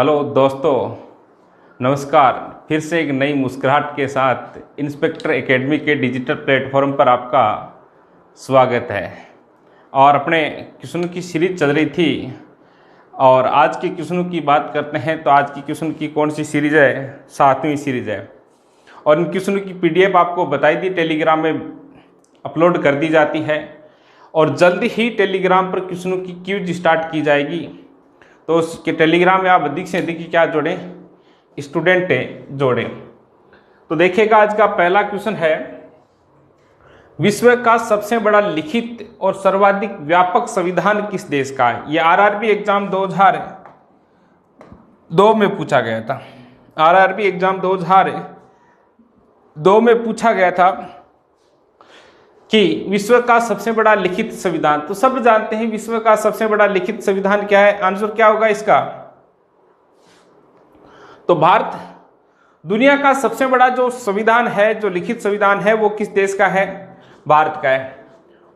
Hello दोस्तों, नमस्कार। फिर से एक नई मुस्कुराहट के साथ इंस्पेक्टर एकेडमी के डिजिटल प्लेटफॉर्म पर आपका स्वागत है। और अपने क्वेश्चन की सीरीज चल रही थी और आज के क्वेश्चन की बात करते हैं। तो आज की क्वेश्चन की कौन सी सीरीज है? 7वीं सीरीज है। और इन क्वेश्चन की पीडीएफ आपको बताई दी टेलीग्राम में अपलोड कर दी जाती है और जल्द ही टेलीग्राम पर क्वेश्चनों की क्यूज स्टार्ट की जाएगी। तो उसके टेलीग्राम में आप अधिक से अधिक क्या जोड़ें? स्टूडेंट जोड़ें। तो देखिएगा, आज का पहला क्वेश्चन है, विश्व का सबसे बड़ा लिखित और सर्वाधिक व्यापक संविधान किस देश का है? ये आरआरबी एग्जाम 2002 में पूछा गया था। आरआरबी एग्जाम 2002 में पूछा गया था कि विश्व का सबसे बड़ा लिखित संविधान। तो सब जानते हैं विश्व का सबसे बड़ा लिखित संविधान क्या है। आंसर क्या होगा इसका? तो भारत दुनिया का सबसे बड़ा जो संविधान है, जो लिखित संविधान है, वो किस देश का है? भारत का है।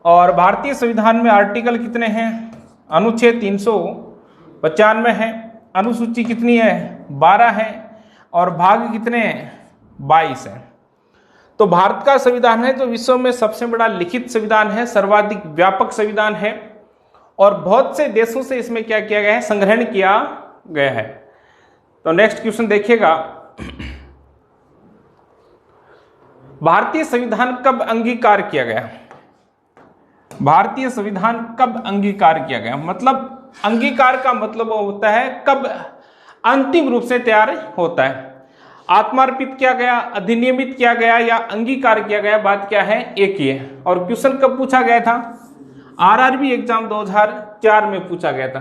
और भारतीय संविधान में आर्टिकल कितने हैं? अनुच्छेद 395 है। अनुसूची कितनी है? 12 है। और भाग कितने हैं? 22 है। तो भारत का संविधान है जो विश्व में सबसे बड़ा लिखित संविधान है, सर्वाधिक व्यापक संविधान है और बहुत से देशों से इसमें क्या किया गया है? संग्रहण किया गया है। तो नेक्स्ट क्वेश्चन देखिएगा, भारतीय संविधान कब अंगीकार किया गया? भारतीय संविधान कब अंगीकार किया गया? मतलब अंगीकार का मतलब होता है कब अंतिम रूप से तैयार होता है। आत्मार्पित किया गया, अधिनियमित किया गया या अंगीकार किया गया, बात क्या है? एक ही है। और क्वेश्चन कब पूछा गया था? आरआरबी एग्जाम 2004 में पूछा गया था।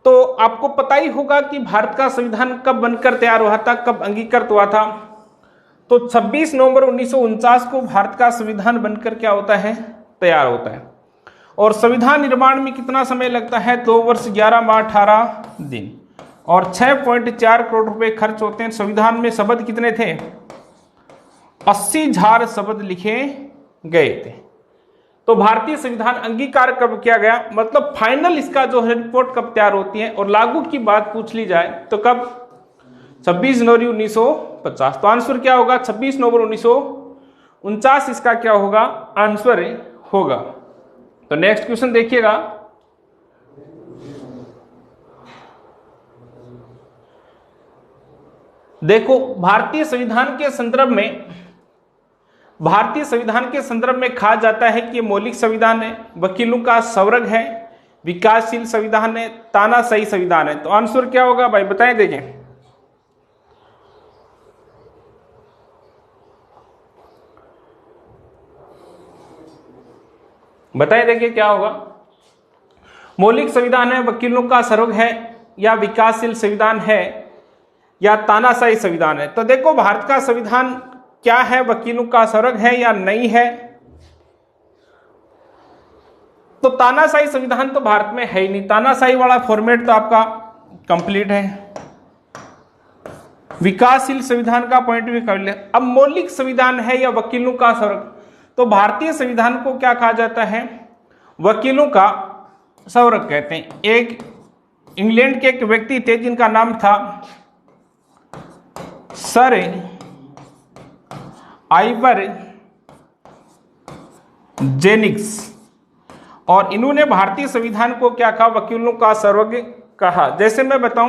तो आपको पता ही होगा कि भारत का संविधान कब बनकर तैयार हुआ था, कब अंगीकृत हुआ था। तो 26 नवंबर 1949 को भारत का संविधान बनकर क्या होता है? तैयार होता है। और संविधान निर्माण में कितना समय लगता है? 2 वर्ष 11 माह 18 दिन और 6.4 करोड़ रुपए खर्च होते हैं। संविधान में शब्द कितने थे? 80,000 शब्द लिखे गए थे। तो भारतीय संविधान अंगीकार कब किया गया, मतलब फाइनल इसका जो है रिपोर्ट कब तैयार होती है। और लागू की बात पूछ ली जाए तो कब? 26 जनवरी 1950। तो आंसर क्या होगा? 26 नवंबर 1949 इसका क्या होगा? आंसर होगा। तो नेक्स्ट क्वेश्चन देखिएगा, देखो भारतीय संविधान के संदर्भ में कहा जाता है कि मौलिक संविधान है, वकीलों का स्वर्ग है, विकासशील संविधान है, तानाशाही संविधान है। तो आंसर क्या होगा भाई? बताएं, देखें। बताएं, देखिए क्या होगा? मौलिक संविधान है, वकीलों का स्वर्ग है, या विकासशील संविधान है, या तानाशाही संविधान है। तो देखो भारत का संविधान क्या है? वकीलों का स्वर्ग है या नहीं है? तो तानाशाही संविधान तो भारत में है ही नहीं। तानाशाही वाला फॉर्मेट तो आपका कंप्लीट है। विकासशील संविधान का पॉइंट भी कर ले। अब मौलिक संविधान है या वकीलों का स्वर्ग, तो भारतीय संविधान को क्या कहा जाता है? वकीलों का स्वर्ग कहते हैं। एक इंग्लैंड के एक व्यक्ति थे जिनका नाम था सर आइवर जेनिक्स, और इन्होंने भारतीय संविधान को क्या कहा? वकीलों का स्वर्ग कहा। जैसे मैं बताऊं,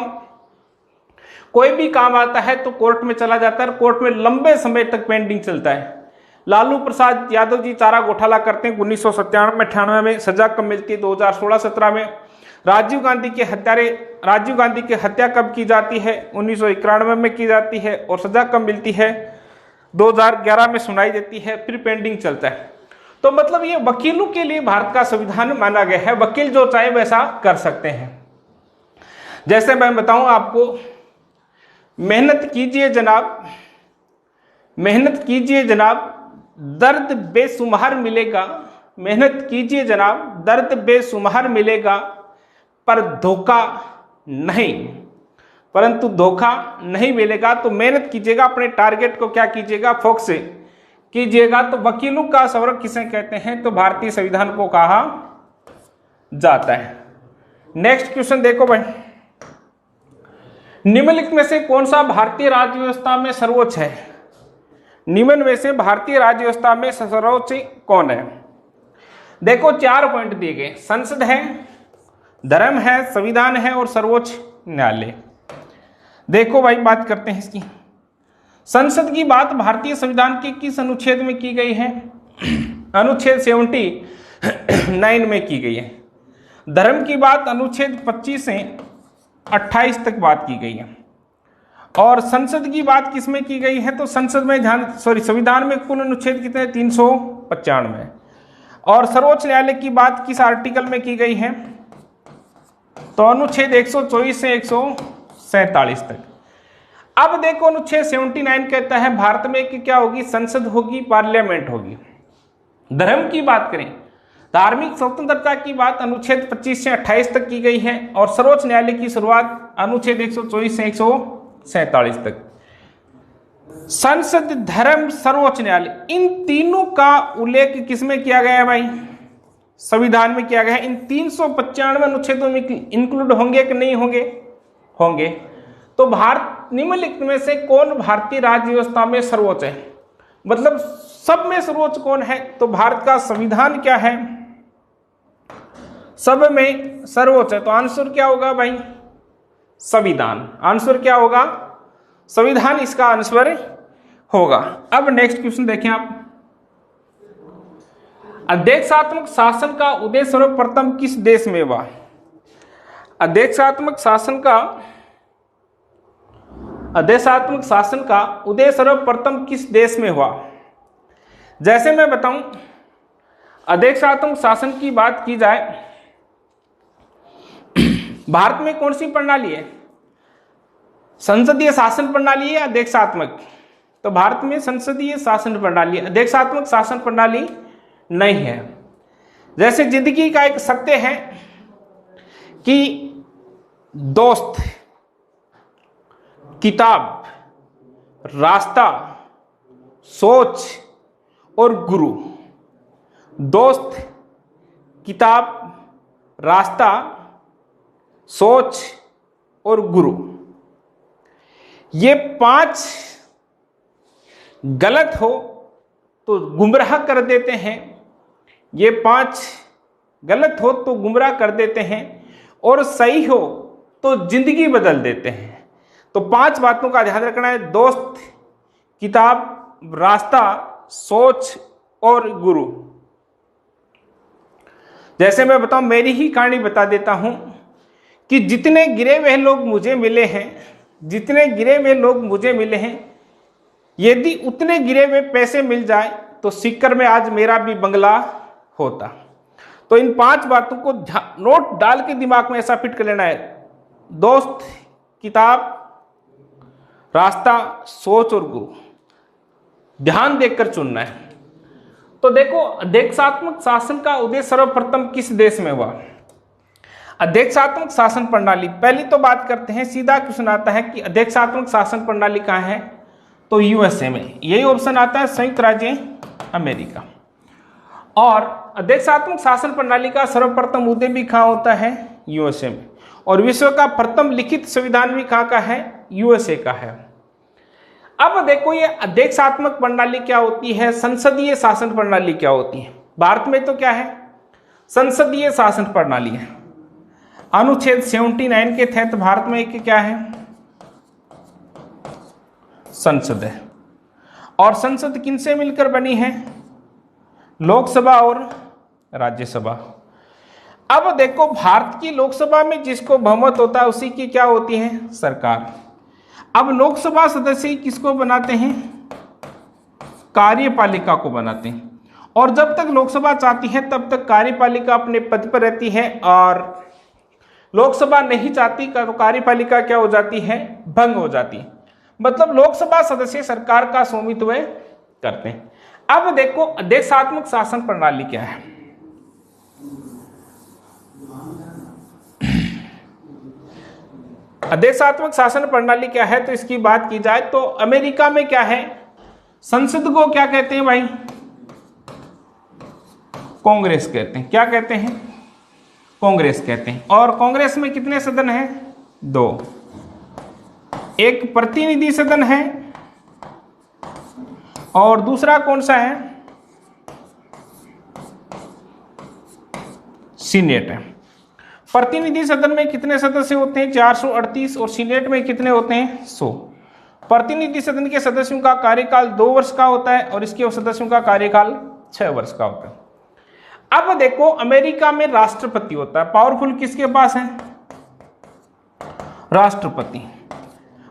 कोई भी काम आता है तो कोर्ट में चला जाता है, कोर्ट में लंबे समय तक पेंडिंग चलता है। लालू प्रसाद यादव जी चारा घोटाला करते हैं 1997-98 में, सजा कब मिलती है? 2016-17 में। राजीव गांधी की हत्या कब की जाती है? 1991 में की जाती है। और सजा कब मिलती है? 2011 में सुनाई देती है, फिर पेंडिंग चलता है। तो मतलब ये वकीलों के लिए भारत का संविधान माना गया है। वकील जो चाहे वैसा कर सकते हैं। जैसे मैं बताऊं आपको, मेहनत कीजिए जनाब, दर्द बेशुमार मिलेगा। मेहनत कीजिए जनाब, दर्द बेशुमार मिलेगा, पर धोखा नहीं मिलेगा। तो मेहनत कीजिएगा, अपने टारगेट को क्या कीजिएगा? फोकस कीजिएगा। तो वकीलों का स्वर्ग किसे कहते हैं? तो भारतीय संविधान को कहा जाता है। नेक्स्ट क्वेश्चन देखो भाई, निम्नलिखित में से कौन सा भारतीय राज्य व्यवस्था में सर्वोच्च है? निम्न में से भारतीय राज्य व्यवस्था में सर्वोच्च कौन है? देखो 4 पॉइंट दिए गए, संसद है, धर्म है, संविधान है और सर्वोच्च न्यायालय। देखो भाई बात करते हैं इसकी। संसद की बात भारतीय संविधान के किस अनुच्छेद में की गई है? अनुच्छेद 79 में की गई है। धर्म की बात अनुच्छेद 25 से 28 तक बात की गई है। और संसद की बात किस में की गई है? तो संसद में संविधान में कुल अनुच्छेद कितने? 395। और सर्वोच्च न्यायालय की बात किस आर्टिकल में की गई है? तो अनुच्छेद 124 से 147 तक। अब देखो अनुच्छेद 79 कहता है भारत में कि क्या होगी? संसद होगी, पार्लियामेंट होगी। धर्म की बात करें, धार्मिक स्वतंत्रता की बात अनुच्छेद 25 से 28 तक की गई है और सर्वोच्च न्यायालय की शुरुआत अनुच्छेद 124 से 147 तक। संसद, धर्म, सर्वोच्च न्यायालय, इन तीनों का उल्लेख किसमें किया गया है भाई? संविधान में किया गया है। इन 395 अनुच्छेदों में इंक्लूड होंगे कि नहीं होंगे? होंगे। तो भारत निम्नलिखित में से कौन भारतीय राज्य व्यवस्था में सर्वोच्च है? मतलब सब में सर्वोच्च कौन है? तो भारत का संविधान क्या है? सब में सर्वोच्च है। तो आंसर क्या होगा भाई? संविधान। आंसर क्या होगा? संविधान इसका आंसर होगा। अब नेक्स्ट क्वेश्चन देखें आप। अध्यक्षात्मक शासन का उदय सर्वप्रथम किस देश में हुआ? अध्यक्षात्मक शासन का उदय सर्वप्रथम किस देश में हुआ? जैसे मैं बताऊं, अध्यक्षात्मक शासन की बात की जाए, भारत में कौन सी प्रणाली है? संसदीय शासन प्रणाली है, अध्यक्षात्मक? तो भारत में संसदीय शासन प्रणाली, अध्यक्षात्मक शासन प्रणाली नहीं है। जैसे जिंदगी का एक सत्य है कि दोस्त, किताब, रास्ता, सोच और गुरु। दोस्त, किताब, रास्ता, सोच और गुरु, ये 5 गलत हो तो गुमराह कर देते हैं, ये 5 गलत हो तो गुमराह कर देते हैं और सही हो तो जिंदगी बदल देते हैं। तो 5 बातों का ध्यान रखना है: दोस्त, किताब, रास्ता, सोच और गुरु। जैसे मैं बताऊं, मेरी ही कहानी बता देता हूं कि जितने गिरे हुए लोग मुझे मिले हैं, यदि उतने गिरे हुए पैसे मिल जाए तो सीकर में आज मेरा भी बंगला होता। तो इन 5 बातों को नोट डाल के दिमाग में ऐसा फिट कर लेना है: दोस्त, किताब, रास्ता, सोच और गुरु। ध्यान देकर चुनना है। तो देखो, अध्यक्षात्मक शासन का उदय सर्वप्रथम किस देश में हुआ? अध्यक्षात्मक शासन प्रणाली, पहली तो बात करते हैं, सीधा क्वेश्चन आता है कि अध्यक्षात्मक शासन प्रणाली कहाँ है? तो यूएसए में। यही ऑप्शन आता है, संयुक्त राज्य अमेरिका। और अध्यक्षात्मक शासन प्रणाली का सर्वप्रथम उदय भी कहाँ होता है? यूएसए में। और विश्व का प्रथम लिखित संविधान भी कहाँ का है? यूएसए का है। अब देखो, ये अध्यक्षात्मक प्रणाली क्या होती है, संसदीय शासन प्रणाली क्या होती है? भारत में तो क्या है? संसदीय शासन प्रणाली है। अनुच्छेद 79 के तहत भारत में एक क्या है? संसद है। और संसद किनसे मिलकर बनी है? लोकसभा और राज्यसभा। अब देखो, भारत की लोकसभा में जिसको बहुमत होता है उसी की क्या होती है? सरकार। अब लोकसभा सदस्य किसको बनाते हैं? कार्यपालिका को बनाते हैं। और जब तक लोकसभा चाहती है तब तक कार्यपालिका अपने पद पर रहती है, और लोकसभा नहीं चाहती तो कार्यपालिका क्या हो जाती है? भंग हो जाती है। मतलब लोकसभा सदस्य सरकार का स्वामित्व करते हैं। अब देखो, अध्यक्षात्मक शासन प्रणाली क्या है? अध्यक्षात्मक शासन प्रणाली क्या है? तो इसकी बात की जाए तो अमेरिका में क्या है? संसद को क्या कहते हैं भाई? कांग्रेस कहते हैं। क्या कहते हैं? कांग्रेस कहते हैं। और कांग्रेस में कितने सदन हैं? 2। एक प्रतिनिधि सदन है और दूसरा कौन सा है, सीनेट है। प्रतिनिधि सदन में कितने सदस्य होते हैं, 438, और सीनेट में कितने होते हैं, 100। प्रतिनिधि सदन के सदस्यों का कार्यकाल 2 वर्ष का होता है और इसके सदस्यों का कार्यकाल 6 वर्ष का होता है। अब देखो अमेरिका में राष्ट्रपति होता है, पावरफुल किसके पास है, राष्ट्रपति।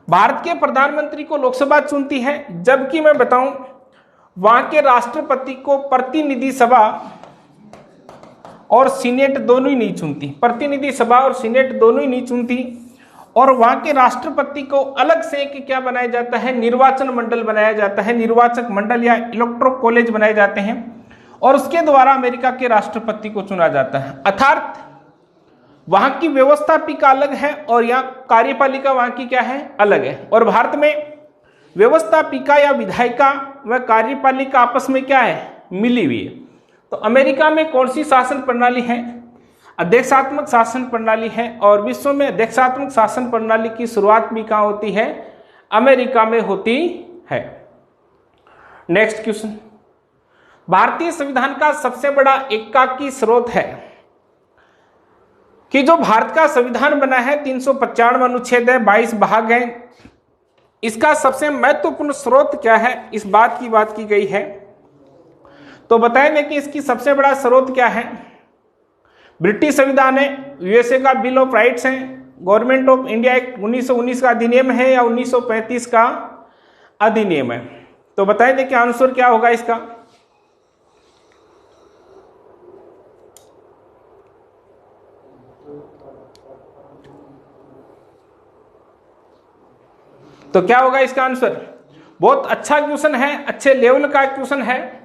भारत के प्रधानमंत्री को लोकसभा चुनती है, जबकि मैं बताऊं वहां के राष्ट्रपति को प्रतिनिधि सभा और सीनेट दोनों ही नहीं चुनती, प्रतिनिधि सभा और सीनेट दोनों ही नहीं चुनती। और वहां के राष्ट्रपति को अलग से एक क्या बनाया जाता है, निर्वाचन मंडल बनाया जाता है, निर्वाचक मंडल या इलेक्ट्रो कॉलेज बनाए जाते हैं और उसके द्वारा अमेरिका के राष्ट्रपति को चुना जाता है। अर्थात वहां की व्यवस्थापिका अलग है और यहाँ कार्यपालिका वहां की क्या है, अलग है। और भारत में व्यवस्थापिका या विधायिका व कार्यपालिका आपस में क्या है, मिली हुई है। तो अमेरिका में कौन सी शासन प्रणाली है, अध्यक्षात्मक शासन प्रणाली है। और विश्व में अध्यक्षात्मक शासन प्रणाली की शुरुआत भी कहाँ होती है, अमेरिका में होती है। नेक्स्ट क्वेश्चन, भारतीय संविधान का सबसे बड़ा एकाकी स्रोत है कि जो भारत का संविधान बना है 395 अनुच्छेद है, 22 भाग हैं, इसका सबसे महत्वपूर्ण स्रोत क्या है, इस बात की गई है। तो बताएंगे कि इसकी सबसे बड़ा स्रोत क्या है। ब्रिटिश संविधान है, यूएसए का बिल ऑफ राइट्स है, गवर्नमेंट ऑफ इंडिया एक्ट 1919 का अधिनियम है या 1935 का अधिनियम है। तो बताएंगे कि आंसर क्या होगा इसका। तो क्या होगा इसका आंसर। बहुत अच्छा क्वेश्चन है, अच्छे लेवल का क्वेश्चन है।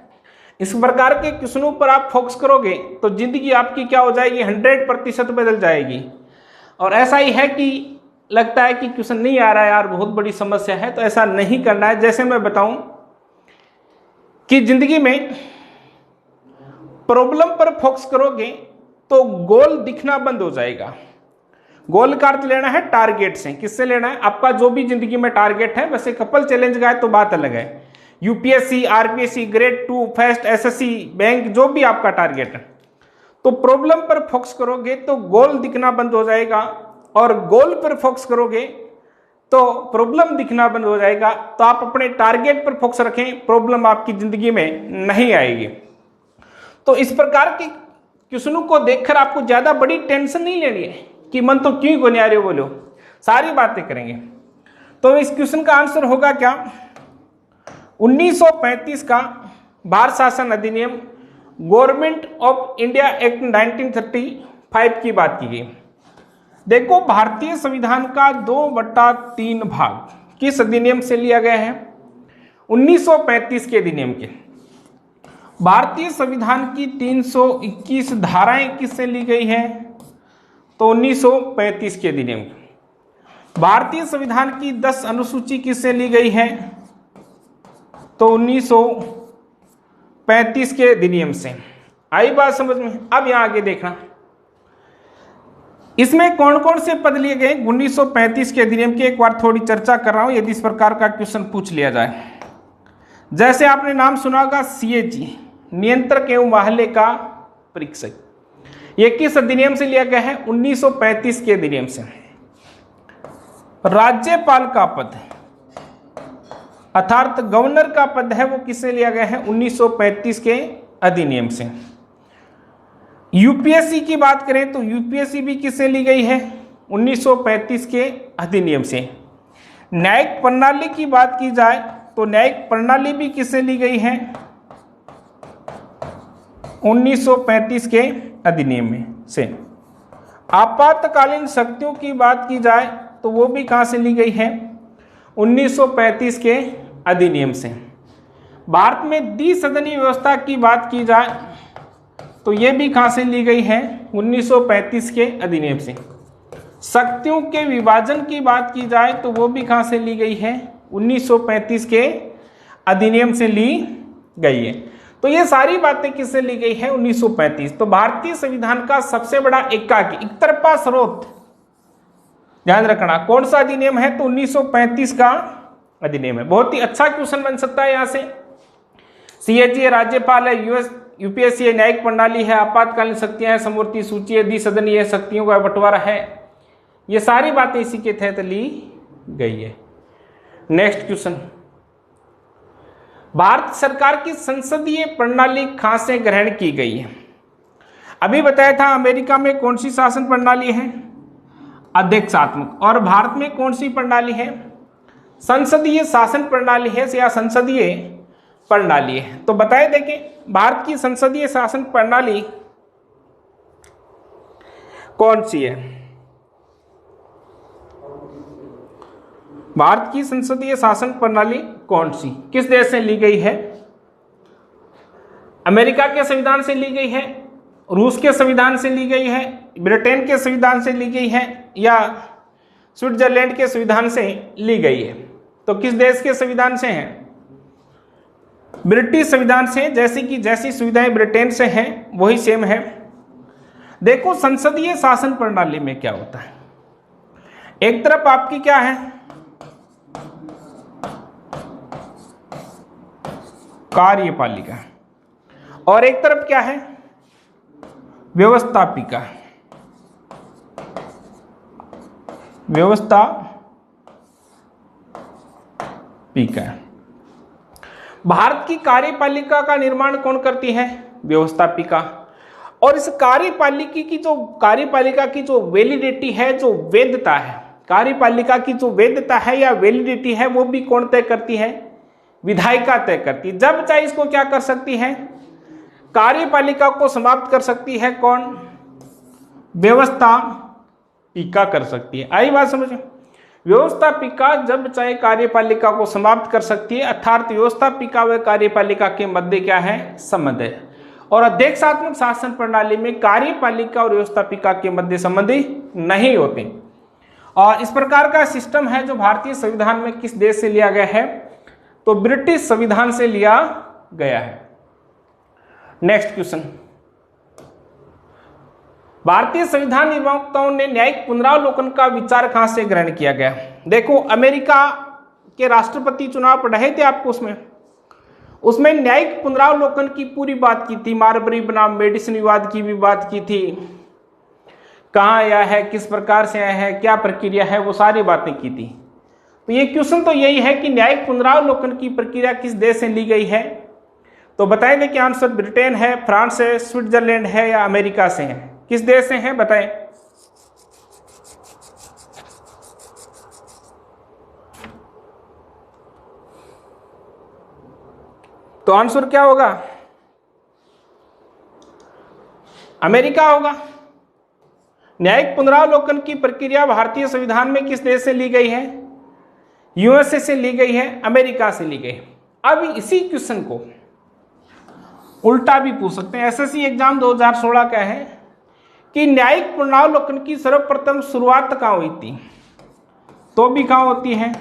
इस प्रकार के क्वेश्चनों पर आप फोकस करोगे तो जिंदगी आपकी क्या हो जाएगी, 100% बदल जाएगी। और ऐसा ही है कि लगता है कि क्वेश्चन नहीं आ रहा है यार, बहुत बड़ी समस्या है, तो ऐसा नहीं करना है। जैसे मैं बताऊं कि जिंदगी में प्रॉब्लम पर फोकस करोगे तो गोल दिखना बंद हो जाएगा। गोल का अर्थ लेना है टारगेट से, किससे लेना है, आपका जो भी जिंदगी में टारगेट है। वैसे कपल चैलेंज का है तो बात अलग है, UPSC, RPSC, grade 2, first, SSC, bank, जो भी आपका टारगेट है। तो प्रॉब्लम पर फोकस करोगे तो गोल दिखना बंद हो जाएगा और गोल पर फोकस करोगे तो प्रॉब्लम दिखना बंद हो जाएगा। तो आप अपने टारगेट पर फोकस रखें, प्रॉब्लम आपकी जिंदगी में नहीं आएगी। तो इस प्रकार के क्वेश्चनों को देखकर आपको ज्यादा बड़ी टेंशन नहीं लेनी है कि मन तो क्यों गोनिया रहे हो, बोलो, सारी बातें करेंगे। तो इस क्वेश्चन का आंसर होगा क्या, 1935 का भारत शासन अधिनियम, गवर्नमेंट ऑफ इंडिया एक्ट 1935 की बात की गई। देखो भारतीय संविधान का 2/3 भाग किस अधिनियम से लिया गया है, 1935 के अधिनियम के। भारतीय संविधान की 321 धाराएं किससे ली गई है, तो 1935 के अधिनियम। भारतीय संविधान की 10 अनुसूची किससे ली गई है, तो 1935 के अधिनियम से। आई बात समझ में। अब यहां आगे देखना, इसमें कौन कौन से पद लिए गए 1935 के अधिनियम के, एक बार थोड़ी चर्चा कर रहा हूं यदि इस प्रकार का क्वेश्चन पूछ लिया जाए। जैसे आपने नाम सुना होगा सीएजी, नियंत्रक एवं माहले का परीक्षक, ये किस अधिनियम से लिया गया है, 1935 के अधिनियम से। राज्यपाल का पद अर्थात गवर्नर का पद है, वो किससे लिया गया है, 1935 के अधिनियम से। यूपीएससी की बात करें तो यूपीएससी भी किससे ली गई है, 1935 के अधिनियम से। न्यायिक प्रणाली की बात की जाए तो न्यायिक प्रणाली भी किससे ली गई है, 1935 के अधिनियम में से। आपातकालीन शक्तियों की बात की जाए तो वो भी कहां से ली गई है, 1935 के अधिनियम से। भारत में द्विसदनीय व्यवस्था की बात की जाए तो ये भी कहां से ली गई है, 1935 के अधिनियम से। शक्तियों के विभाजन की बात की जाए तो वो भी कहां से ली गई है, 1935 के अधिनियम से ली गई है। तो ये सारी बातें किससे ली गई है, 1935। तो भारतीय संविधान का सबसे बड़ा एकाकी एकतरफा स्रोत ध्यान रखना। कौन सा अधिनियम है? तो 1935 का अधिनियम है। बहुत ही अच्छा क्वेश्चन बन सकता है यहाँ से। सीएजी राज्यपाल है, यूपीएससी है, न्यायिक प्रणाली है, आपातकालीन शक्तियां हैं, समवर्ती सूची है, द्विसदनीय शक्तियों का बंटवारा है। ये सारी बातें इसी के तहत ली गई है। नेक्स्ट क्वेश्चन, भारत सरकार की संसदीय प्रणाली कहां से ग्रहण की गई है? अभी बताया था अमेरिका में कौन सी शासन प्रणाली है? अध्यक्षात्मक। और भारत में कौन सी प्रणाली है? संसदीय शासन प्रणाली है या संसदीय प्रणाली है। तो बताए देखें भारत की संसदीय शासन प्रणाली कौन सी है? भारत की संसदीय शासन प्रणाली कौन सी, किस देश से ली गई है? अमेरिका के संविधान से ली गई है, रूस के संविधान से ली गई है, ब्रिटेन के संविधान से ली गई है, या स्विट्जरलैंड के संविधान से ली गई है? तो किस देश के संविधान से है? ब्रिटिश संविधान से। जैसी सुविधाएं ब्रिटेन से हैं वही सेम है। देखो संसदीय शासन प्रणाली में क्या होता है, एक तरफ आपकी क्या है, कार्यपालिका, और एक तरफ क्या है, व्यवस्थापिका। भारत की कार्यपालिका का निर्माण कौन करती है? व्यवस्थापिका। और इस कार्यपालिका की जो वैलिडिटी है, जो वैधता है, कार्यपालिका की जो वैधता है या वैलिडिटी है, वो भी कौन तय करती है? विधायिका तय करती है। जब चाहे इसको क्या कर सकती है? कार्यपालिका को समाप्त कर सकती है कौन? व्यवस्थापिका कर सकती है। आई बात समझ? व्यवस्थापिका जब चाहे कार्यपालिका को समाप्त कर सकती है, अर्थात व्यवस्थापिका व कार्यपालिका के मध्य क्या है? संबंध है। और अध्यक्षात्मक शासन प्रणाली में कार्यपालिका और व्यवस्थापिका के मध्य संबंध नहीं होते। और इस प्रकार का सिस्टम है जो भारतीय संविधान में किस देश से लिया गया है? तो ब्रिटिश संविधान से लिया गया है। नेक्स्ट क्वेश्चन, भारतीय संविधान निर्माताओं ने न्यायिक पुनरावलोकन का विचार कहां से ग्रहण किया गया? देखो अमेरिका के राष्ट्रपति चुनाव पढ़े थे आपको, उसमें न्यायिक पुनरावलोकन की पूरी बात की थी। मार्बरी बनाम मेडिसन विवाद की भी बात की थी, कहाँ आया है, किस प्रकार से आया है, क्या प्रक्रिया है, वो सारी बातें की थी। तो ये क्वेश्चन तो यही है कि न्यायिक पुनरावलोकन की प्रक्रिया किस देश से ली गई है? तो बताएं दे कि आंसर ब्रिटेन है, फ्रांस है, स्विट्जरलैंड है या अमेरिका से है? किस देश से है बताएं? तो आंसर क्या होगा? अमेरिका होगा। न्यायिक पुनरावलोकन की प्रक्रिया भारतीय संविधान में किस देश से ली गई है? यूएसए से ली गई है, अमेरिका से ली गई। अब इसी क्वेश्चन को उल्टा भी पूछ सकते हैं। एसएससी एग्जाम 2016 का है कि न्यायिक पुनरावलोकन की सर्वप्रथम शुरुआत कहाँ हुई थी? तो भी कहाँ होती है?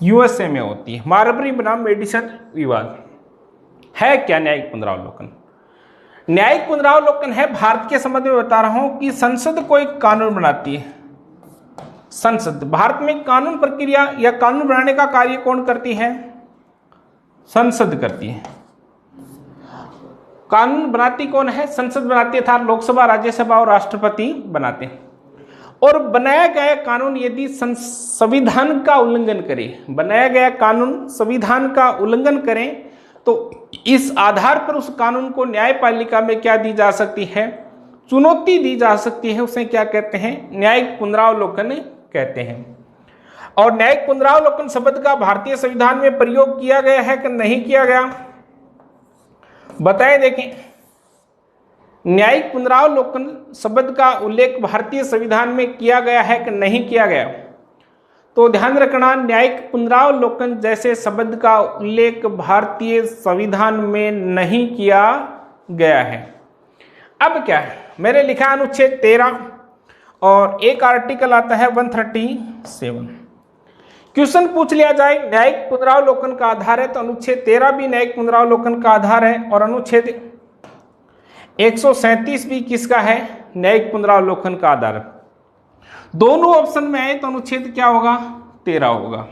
यूएसए में होती है। मार्बरी बनाम मेडिसन विवाद है क्या न्यायिक पुनरावलोकन? न्यायिक पुनरावलोकन है, भारत के संबंध में बता रहा हूं कि संसद कोई कानून बनाती है। संसद, भारत में कानून प्रक्रिया या कानून बनाने का कार्य कौन करती है? संसद करती है। कानून बनाती कौन है? संसद बनाती है, अर्थात लोकसभा, राज्यसभा और राष्ट्रपति बनाते हैं। और बनाया गया कानून यदि संविधान का उल्लंघन करे, बनाया गया कानून संविधान का उल्लंघन करे, तो इस आधार पर उस कानून को न्यायपालिका में क्या दी जा सकती है? चुनौती दी जा सकती है। उसे क्या कहते हैं? न्यायिक पुनरावलोकन कहते हैं। और न्यायिक पुनरावलोकन शब्द का भारतीय संविधान में प्रयोग किया गया है कि नहीं किया गया? बताएं देखें। न्यायिक पुनरावलोकन शब्द का उल्लेख भारतीय संविधान में किया गया है कि नहीं किया गया? तो ध्यान रखना, न्यायिक पुनरावलोकन जैसे शब्द का उल्लेख भारतीय संविधान में नहीं किया गया है। अब क्या है? मैंने लिखा अनुच्छेद 13 और एक आर्टिकल आता है 137। क्वेश्चन पूछ लिया जाए न्यायिक पुनरावलोकन का आधार है, तो अनुच्छेद 13 भी न्यायिक पुनरावलोकन का आधार है, और अनुच्छेद 137 भी किसका है? न्यायिक पुनरावलोकन का आधार। दोनों ऑप्शन में आए तो अनुच्छेद क्या होगा? 13 होगा।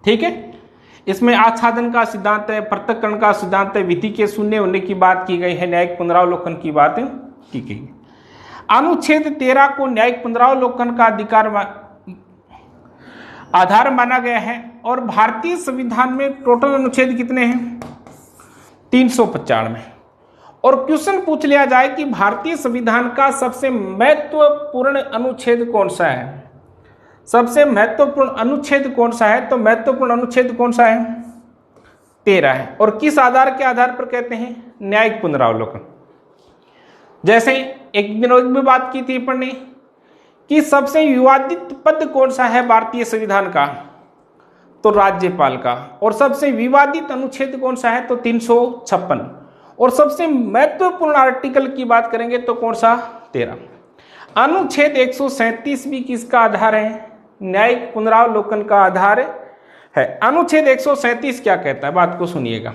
ठीक है, इसमें आच्छादन का सिद्धांत है, पृथक्करण का सिद्धांत है, विधि के शून्य होने की बात की गई है, न्यायिक पुनरावलोकन की बात की गई है। अनुच्छेद 13 को न्यायिक पुनरावलोकन का आधार माना गया है। और भारतीय संविधान में टोटल अनुच्छेद कितने हैं? 395। और क्वेश्चन पूछ लिया जाए कि भारतीय संविधान का सबसे महत्वपूर्ण अनुच्छेद कौन सा है, सबसे महत्वपूर्ण अनुच्छेद कौन सा है, तो महत्वपूर्ण अनुच्छेद कौन सा है? 13 है। और किस आधार के आधार पर कहते हैं? न्यायिक पुनरावलोकन। जैसे एक दिन में बात की थी अपन ने कि सबसे विवादित पद कौन सा है भारतीय संविधान का, तो राज्यपाल का। और सबसे विवादित अनुच्छेद कौन सा है, तो 356। और सबसे महत्वपूर्ण आर्टिकल की बात करेंगे तो कौन सा? 13। अनुच्छेद 137 भी किसका आधार है? न्यायिक पुनरावलोकन का आधार है। अनुच्छेद 137 क्या कहता है, बात को सुनिएगा।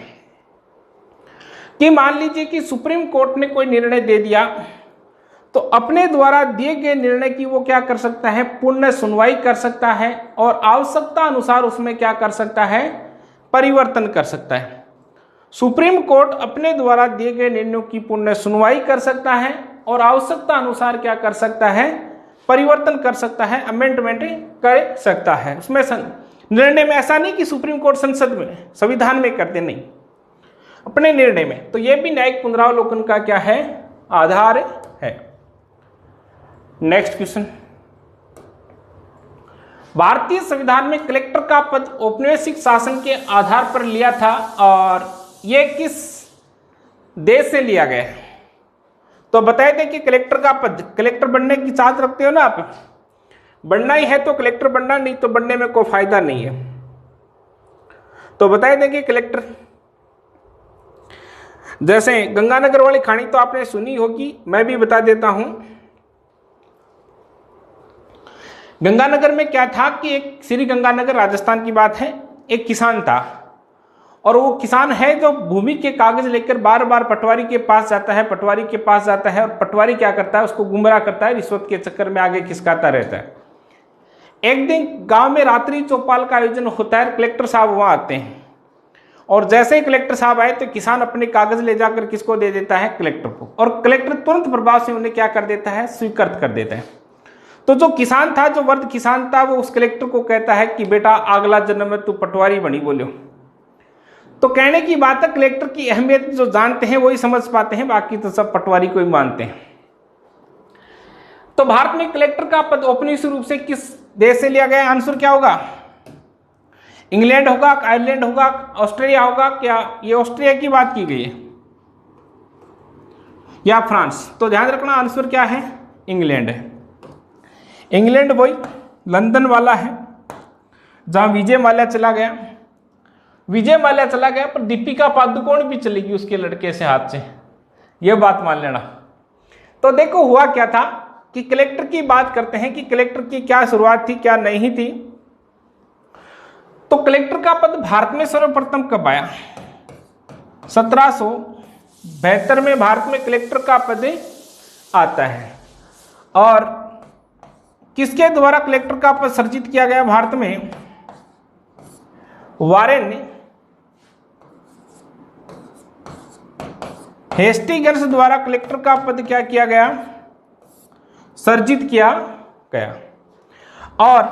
कि मान लीजिए कि सुप्रीम कोर्ट ने कोई निर्णय दे दिया, तो अपने द्वारा दिए गए निर्णय की वो क्या कर सकता है? पुनः सुनवाई कर सकता है और आवश्यकता अनुसार उसमें क्या कर सकता है? परिवर्तन कर सकता है। सुप्रीम कोर्ट अपने द्वारा दिए गए निर्णयों की पुनः सुनवाई कर सकता है और आवश्यकता अनुसार क्या कर सकता है? परिवर्तन कर सकता है, अमेंडमेंट कर सकता है। उसमें निर्णय में ऐसा नहीं कि सुप्रीम कोर्ट संसद में, संविधान में करते, नहीं, अपने निर्णय में। तो यह भी न्यायिक पुनरावलोकन का क्या है? आधार है। नेक्स्ट क्वेश्चन, भारतीय संविधान में कलेक्टर का पद औपनिवेशिक शासन के आधार पर लिया था, और यह किस देश से लिया गया है? तो बताए थे कि कलेक्टर का पद, कलेक्टर बनने की चाहत रखते हो ना आप, बनना ही है तो कलेक्टर बनना, नहीं तो बनने में कोई फायदा नहीं है। तो बताए थे कि कलेक्टर, जैसे गंगानगर वाली कहानी तो आपने सुनी होगी, मैं भी बता देता हूं। गंगानगर में क्या था कि एक श्री गंगानगर राजस्थान की बात है, एक किसान था, और वो किसान है जो भूमि के कागज लेकर बार बार पटवारी के पास जाता है, पटवारी के पास जाता है, और पटवारी क्या करता है? उसको गुमराह करता है, रिश्वत के चक्कर में आगे खिसकाता रहता है। एक दिन गांव में रात्रि चौपाल का आयोजन होता है, कलेक्टर साहब वहां आते हैं, और जैसे ही कलेक्टर साहब आए तो किसान अपने कागज ले जाकर किसको दे देता है? कलेक्टर को। और कलेक्टर तुरंत प्रभाव से उन्हें क्या कर देता है? स्वीकृत कर देता है। तो जो किसान था, जो वर्द किसान था, वो उस कलेक्टर को कहता है कि बेटा अगला जन्म में तू पटवारी बनी बोलो। तो कहने की बात है, कलेक्टर की अहमियत जो जानते हैं वही समझ पाते हैं, बाकी तो सब पटवारी को ही मानते हैं। तो भारत में कलेक्टर का पद औपनिवेशिक रूप से किस देश से लिया गया? आंसर क्या होगा? इंग्लैंड होगा, आयरलैंड होगा, ऑस्ट्रेलिया होगा? क्या ये ऑस्ट्रेलिया की बात की गई है या फ्रांस? तो ध्यान रखना, आंसर क्या है? इंग्लैंड है। इंग्लैंड वही लंदन वाला है जहां विजय माल्या चला गया। विजय माल्या चला गया पर दीपिका पादुकोण भी चलेगी उसके लड़के से हाथ से, यह बात मान लेना। तो देखो हुआ क्या था कि कलेक्टर की बात करते हैं कि कलेक्टर की क्या शुरुआत थी, क्या नहीं थी। तो कलेक्टर का पद भारत में सर्वप्रथम कब आया? 1772 में भारत में कलेक्टर का पद आता है। और किसके द्वारा कलेक्टर का पद सृजित किया गया भारत में? वारेन हेस्टिंग्स द्वारा कलेक्टर का पद क्या किया गया? सृजित किया गया। और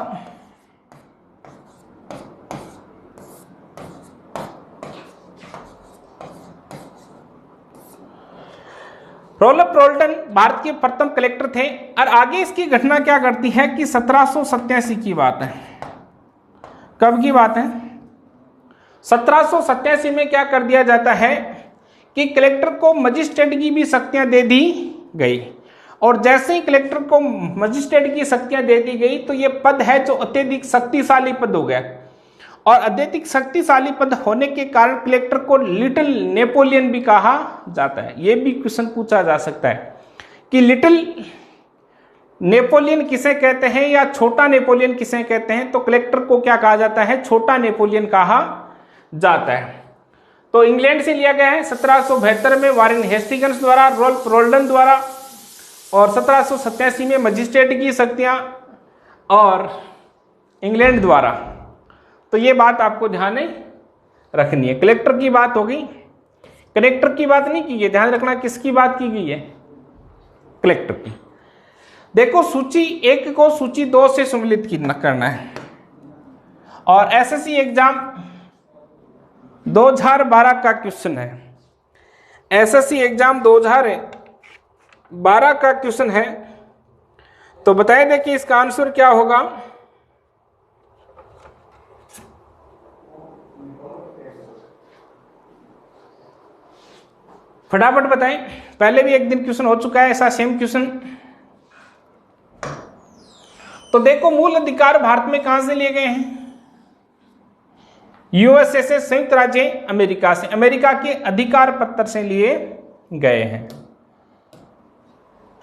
रॉल्फ रोल्टन भारत के प्रथम कलेक्टर थे। और आगे इसकी घटना क्या करती है कि 1787 की बात है। कब की बात है? 1787 में क्या कर दिया जाता है कि कलेक्टर को मजिस्ट्रेट की भी शक्तियां दे दी गई। और जैसे ही कलेक्टर को मजिस्ट्रेट की शक्तियां दे दी गई तो ये पद है जो अत्यधिक शक्तिशाली पद हो गया। और अत्यधिक शक्तिशाली पद होने के कारण कलेक्टर को लिटिल नेपोलियन भी कहा जाता है। यह भी क्वेश्चन पूछा जा सकता है कि लिटिल नेपोलियन किसे कहते हैं या छोटा नेपोलियन किसे कहते हैं? तो कलेक्टर को क्या कहा जाता है? छोटा नेपोलियन कहा जाता है। तो इंग्लैंड से लिया गया है 1772 में वारेन हेस्टिंग्स द्वारा, रॉल्फ रोल्टन द्वारा, और 1787 में मजिस्ट्रेट की शक्तियां और इंग्लैंड द्वारा। तो ये बात आपको ध्यान में रखनी है। कलेक्टर की बात होगी, कलेक्टर की बात नहीं की गई, ध्यान रखना किसकी बात की गई है, कलेक्टर की। देखो सूची 1 को सूची 2 से सम्मिलित करना है और एसएससी एग्जाम 2012 का क्वेश्चन है। एसएससी एग्जाम 2012 का क्वेश्चन है। तो बताइए देखिए इसका आंसर क्या होगा। फटाफट बताएं, पहले भी एक दिन क्वेश्चन हो चुका है ऐसा सेम क्वेश्चन। तो देखो मूल अधिकार भारत में कहां से लिए गए हैं, यूएसए से, संयुक्त राज्य अमेरिका से, अमेरिका के अधिकार पत्र से लिए गए हैं।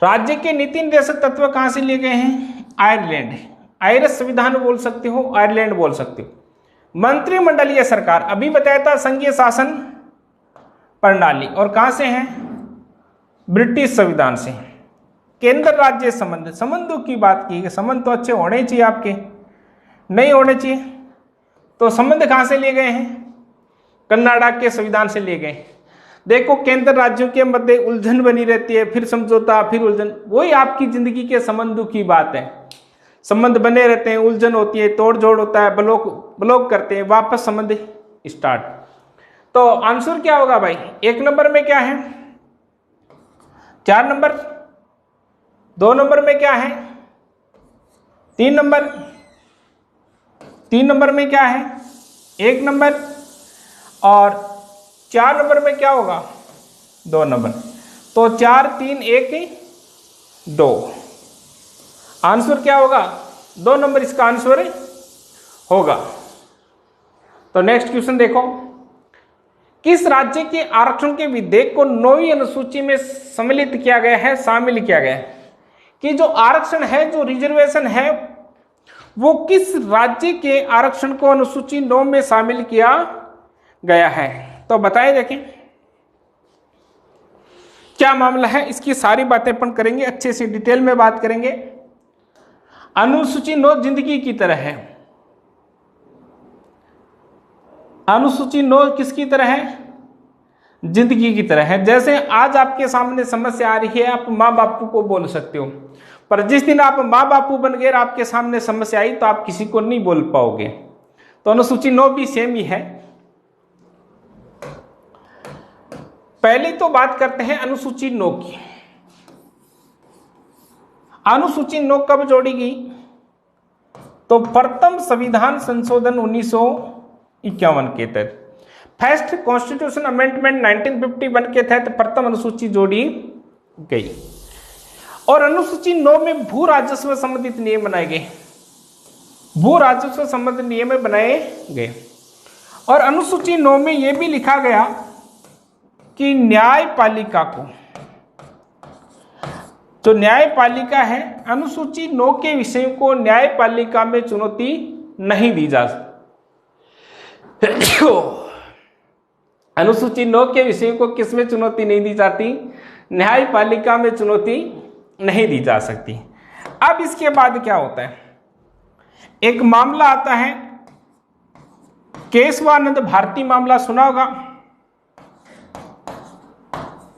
राज्य के नीति निर्देशक तत्व कहां से लिए गए हैं, आयरलैंड, आयरिश संविधान बोल सकते हो, आयरलैंड बोल सकते हो। मंत्रिमंडलीय सरकार अभी बताया था, संघीय शासन प्रणाली, और कहां से हैं, ब्रिटिश संविधान से। केंद्र राज्य संबंध, संबंधों की बात की, संबंध तो अच्छे होने चाहिए आपके, नहीं होने चाहिए। तो संबंध कहां से लिए गए हैं, कर्नाटक के संविधान से लिए गए। देखो केंद्र राज्यों के मध्य उलझन बनी रहती है, फिर समझौता, फिर उलझन, वही आपकी जिंदगी के संबंधों की बात है। संबंध बने रहते हैं, उलझन होती है, तोड़ जोड़ होता है, ब्लॉक करते हैं, वापस संबंध स्टार्ट। तो आंसर क्या होगा भाई, 1 नंबर में क्या है, 4 नंबर, 2 नंबर में क्या है, 3 नंबर, 3 नंबर में क्या है, 1 नंबर, और 4 नंबर में क्या होगा, 2 नंबर। तो 4 3 1 2, आंसर क्या होगा, 2 नंबर इसका आंसर होगा। तो नेक्स्ट क्वेश्चन देखो, किस राज्य के आरक्षण के विधेयक को 9वीं अनुसूची में सम्मिलित किया गया है, शामिल किया गया है, कि जो आरक्षण है, जो रिजर्वेशन है, वो किस राज्य के आरक्षण को अनुसूची 9 में शामिल किया गया है। तो बताइए देखें क्या मामला है, इसकी सारी बातें अपन करेंगे, अच्छे से डिटेल में बात करेंगे। अनुसूची 9 जिंदगी की तरह है, अनुसूची 9 किसकी तरह है, जिंदगी की तरह है। जैसे आज आपके सामने समस्या आ रही है, आप माँ बापू को बोल सकते हो, पर जिस दिन आप माँ बापू बन गए, आपके सामने समस्या आई, तो आप किसी को नहीं बोल पाओगे। तो अनुसूची 9 भी सेम ही है। पहले तो बात करते हैं अनुसूची 9 की। अनुसूची 9 कब जोड़ी गई, तो प्रथम संविधान संशोधन 1951 के तहत, फर्स्ट कॉन्स्टिट्यूशन अमेंडमेंट 1951 के तहत प्रथम अनुसूची जोड़ी गई। और अनुसूची 9 में भू राजस्व संबंधित नियम बनाए गए, भू राजस्व संबंधित नियम बनाए गए। और अनुसूची 9 में यह भी लिखा गया कि न्यायपालिका को, जो न्यायपालिका है, अनुसूची 9 के विषयों को न्यायपालिका में चुनौती नहीं दी जा सकती। अनुसूची 9 के विषयों को किसमें चुनौती नहीं दी जाती, न्यायपालिका में चुनौती नहीं दी जा सकती। अब इसके बाद क्या होता है, एक मामला आता है केशवानंद भारती मामला, सुना होगा,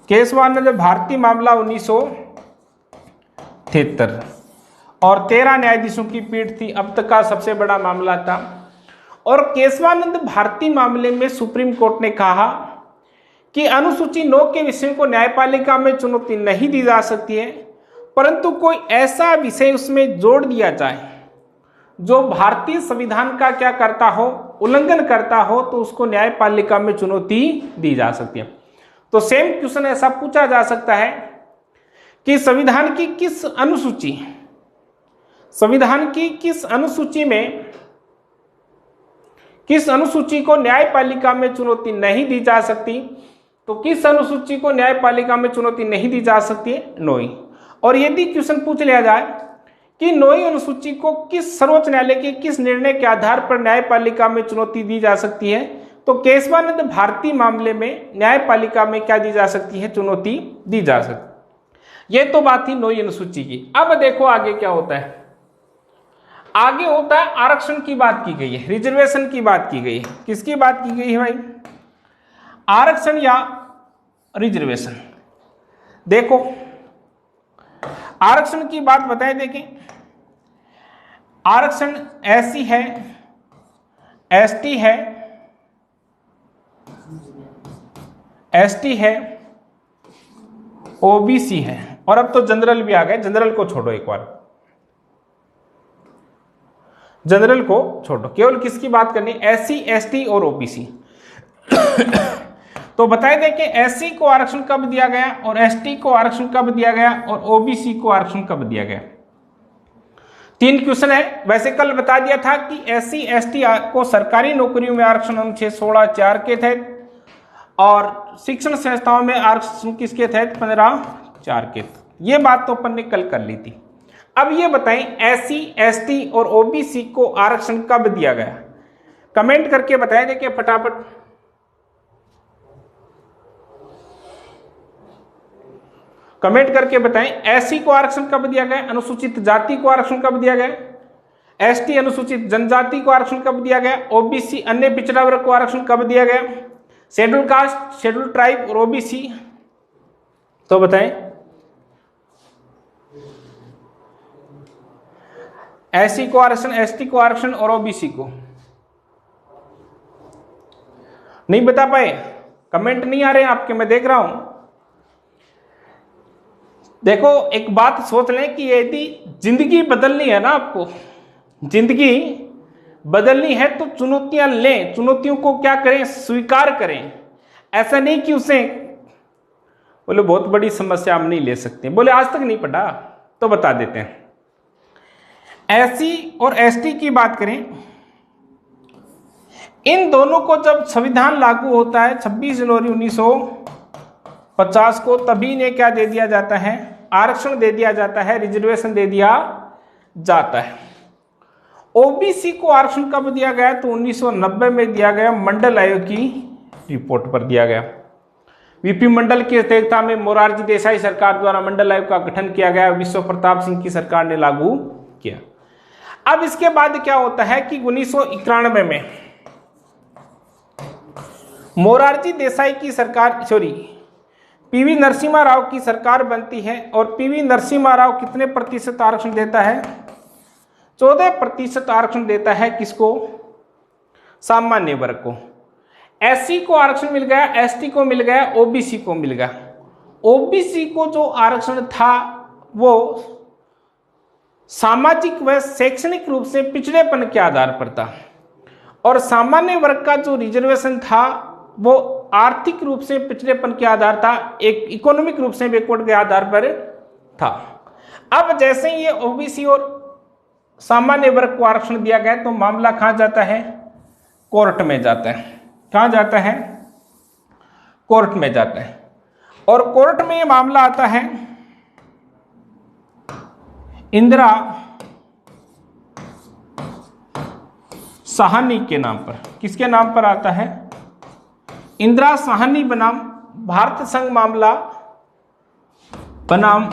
केशवानंद भारती मामला 1973, और 13 न्यायाधीशों की पीठ थी, अब तक का सबसे बड़ा मामला था। और केशवानंद भारती मामले में सुप्रीम कोर्ट ने कहा कि अनुसूची 9 के विषयों को न्यायपालिका में चुनौती नहीं दी जा सकती है, परंतु कोई ऐसा विषय उसमें जोड़ दिया जाए जो भारतीय संविधान का क्या करता हो, उल्लंघन करता हो, तो उसको न्यायपालिका में चुनौती दी जा सकती है। तो सेम क्वेश्चन ऐसा पूछा जा सकता है कि संविधान की किस अनुसूची, संविधान की किस अनुसूची में, किस अनुसूची को न्यायपालिका में चुनौती नहीं दी जा सकती, तो किस अनुसूची को न्यायपालिका में चुनौती नहीं दी जा सकती है, 9वीं। और यदि क्वेश्चन पूछ लिया जाए कि 9वीं अनुसूची को किस सर्वोच्च न्यायालय के किस निर्णय के आधार पर न्यायपालिका में चुनौती दी जा सकती है, तो केशवानंद भारती मामले में न्यायपालिका में क्या दी जा सकती है, चुनौती दी जा सकती। यह तो बात थी 9वीं अनुसूची की। अब देखो आगे क्या होता है। आगे होता है आरक्षण की बात की गई है, रिजर्वेशन की बात की गई है। किसकी बात की गई है भाई? आरक्षण या रिजर्वेशन। देखो आरक्षण की बात बताए, देखें आरक्षण एससी है, एसटी है, एसटी है, ओबीसी है, और अब तो जनरल भी आ गए। जनरल को छोड़ो, एक बार जनरल को छोड़ो, केवल किसकी बात करनी? एससी, एसटी और ओबीसी। तो बताए दें कि एससी को आरक्षण कब दिया गया और एसटी को आरक्षण कब दिया गया और ओबीसी को आरक्षण कब दिया गया। 3 क्वेश्चन है। वैसे कल बता दिया था कि एससी एसटी को सरकारी नौकरियों में आरक्षण अनुच्छेद 16(4) के तहत और शिक्षण संस्थाओं में आरक्षण किसके तहत? 15(4) के तहत। ये बात तो अपन ने कल कर ली थी। अब ये बताएं एससी, एसटी और ओबीसी को आरक्षण कब दिया गया? कमेंट करके बताया देखिए फटाफट। कमेंट करके बताएं एससी को आरक्षण कब दिया गया, अनुसूचित जाति को आरक्षण कब दिया गया, एसटी अनुसूचित जनजाति को आरक्षण कब दिया गया, ओबीसी अन्य पिछड़ा वर्ग को आरक्षण कब दिया गया, शेड्यूल कास्ट, शेड्यूल ट्राइब और ओबीसी। तो बताएं एससी को आरक्षण, एसटी को आरक्षण और ओबीसी को। नहीं बता पाए? कमेंट नहीं आ रहे हैं आपके, मैं देख रहा हूं। देखो एक बात सोच लें कि यदि जिंदगी बदलनी है ना, आपको जिंदगी बदलनी है तो चुनौतियां लें, चुनौतियों को क्या करें? स्वीकार करें। ऐसा नहीं कि उसे बोले बहुत बड़ी समस्या हम नहीं ले सकते, बोले आज तक नहीं पढ़ा, तो बता देते हैं। एससी और एसटी की बात करें, इन दोनों को जब संविधान लागू होता है 26 जनवरी 1950 को, तभी इन्हें क्या दे दिया जाता है? आरक्षण दे दिया जाता है, रिजर्वेशन दे दिया जाता है। ओबीसी को आरक्षण कब दिया गया? तो 1990 में दिया गया, मंडल आयोग की रिपोर्ट पर दिया गया। वीपी मंडल की अध्यक्षता में मोरारजी देसाई सरकार द्वारा मंडल आयोग का गठन किया गया, विश्व प्रताप सिंह की सरकार ने लागू किया। अब इसके बाद क्या होता है कि 1991 में मोरारजी देसाई की सरकार, पीवी नरसिम्हा राव की सरकार बनती है और पीवी नरसिम्हा राव कितने प्रतिशत आरक्षण देता है? 14% आरक्षण देता है। किसको? सामान्य वर्ग को। एससी को आरक्षण मिल गया, एसटी को मिल गया, ओबीसी को मिल गया। ओबीसी को जो आरक्षण था वो सामाजिक व शैक्षणिक रूप से पिछड़ेपन के आधार पर था, और सामान्य वर्ग का जो रिजर्वेशन था वो आर्थिक रूप से पिछड़ेपन के आधार था, एक इकोनॉमिक रूप से बैकवर्ड के आधार पर था। अब जैसे ही ये ओबीसी और सामान्य वर्ग को आरक्षण दिया गया तो मामला कहां जाता है? कोर्ट में जाता है। कहां जाता है? कोर्ट में जाता है। और कोर्ट में ये मामला आता है इंदिरा साहनी के नाम पर। किसके नाम पर आता है? इंदिरा साहनी बनाम भारत संघ मामला बनाम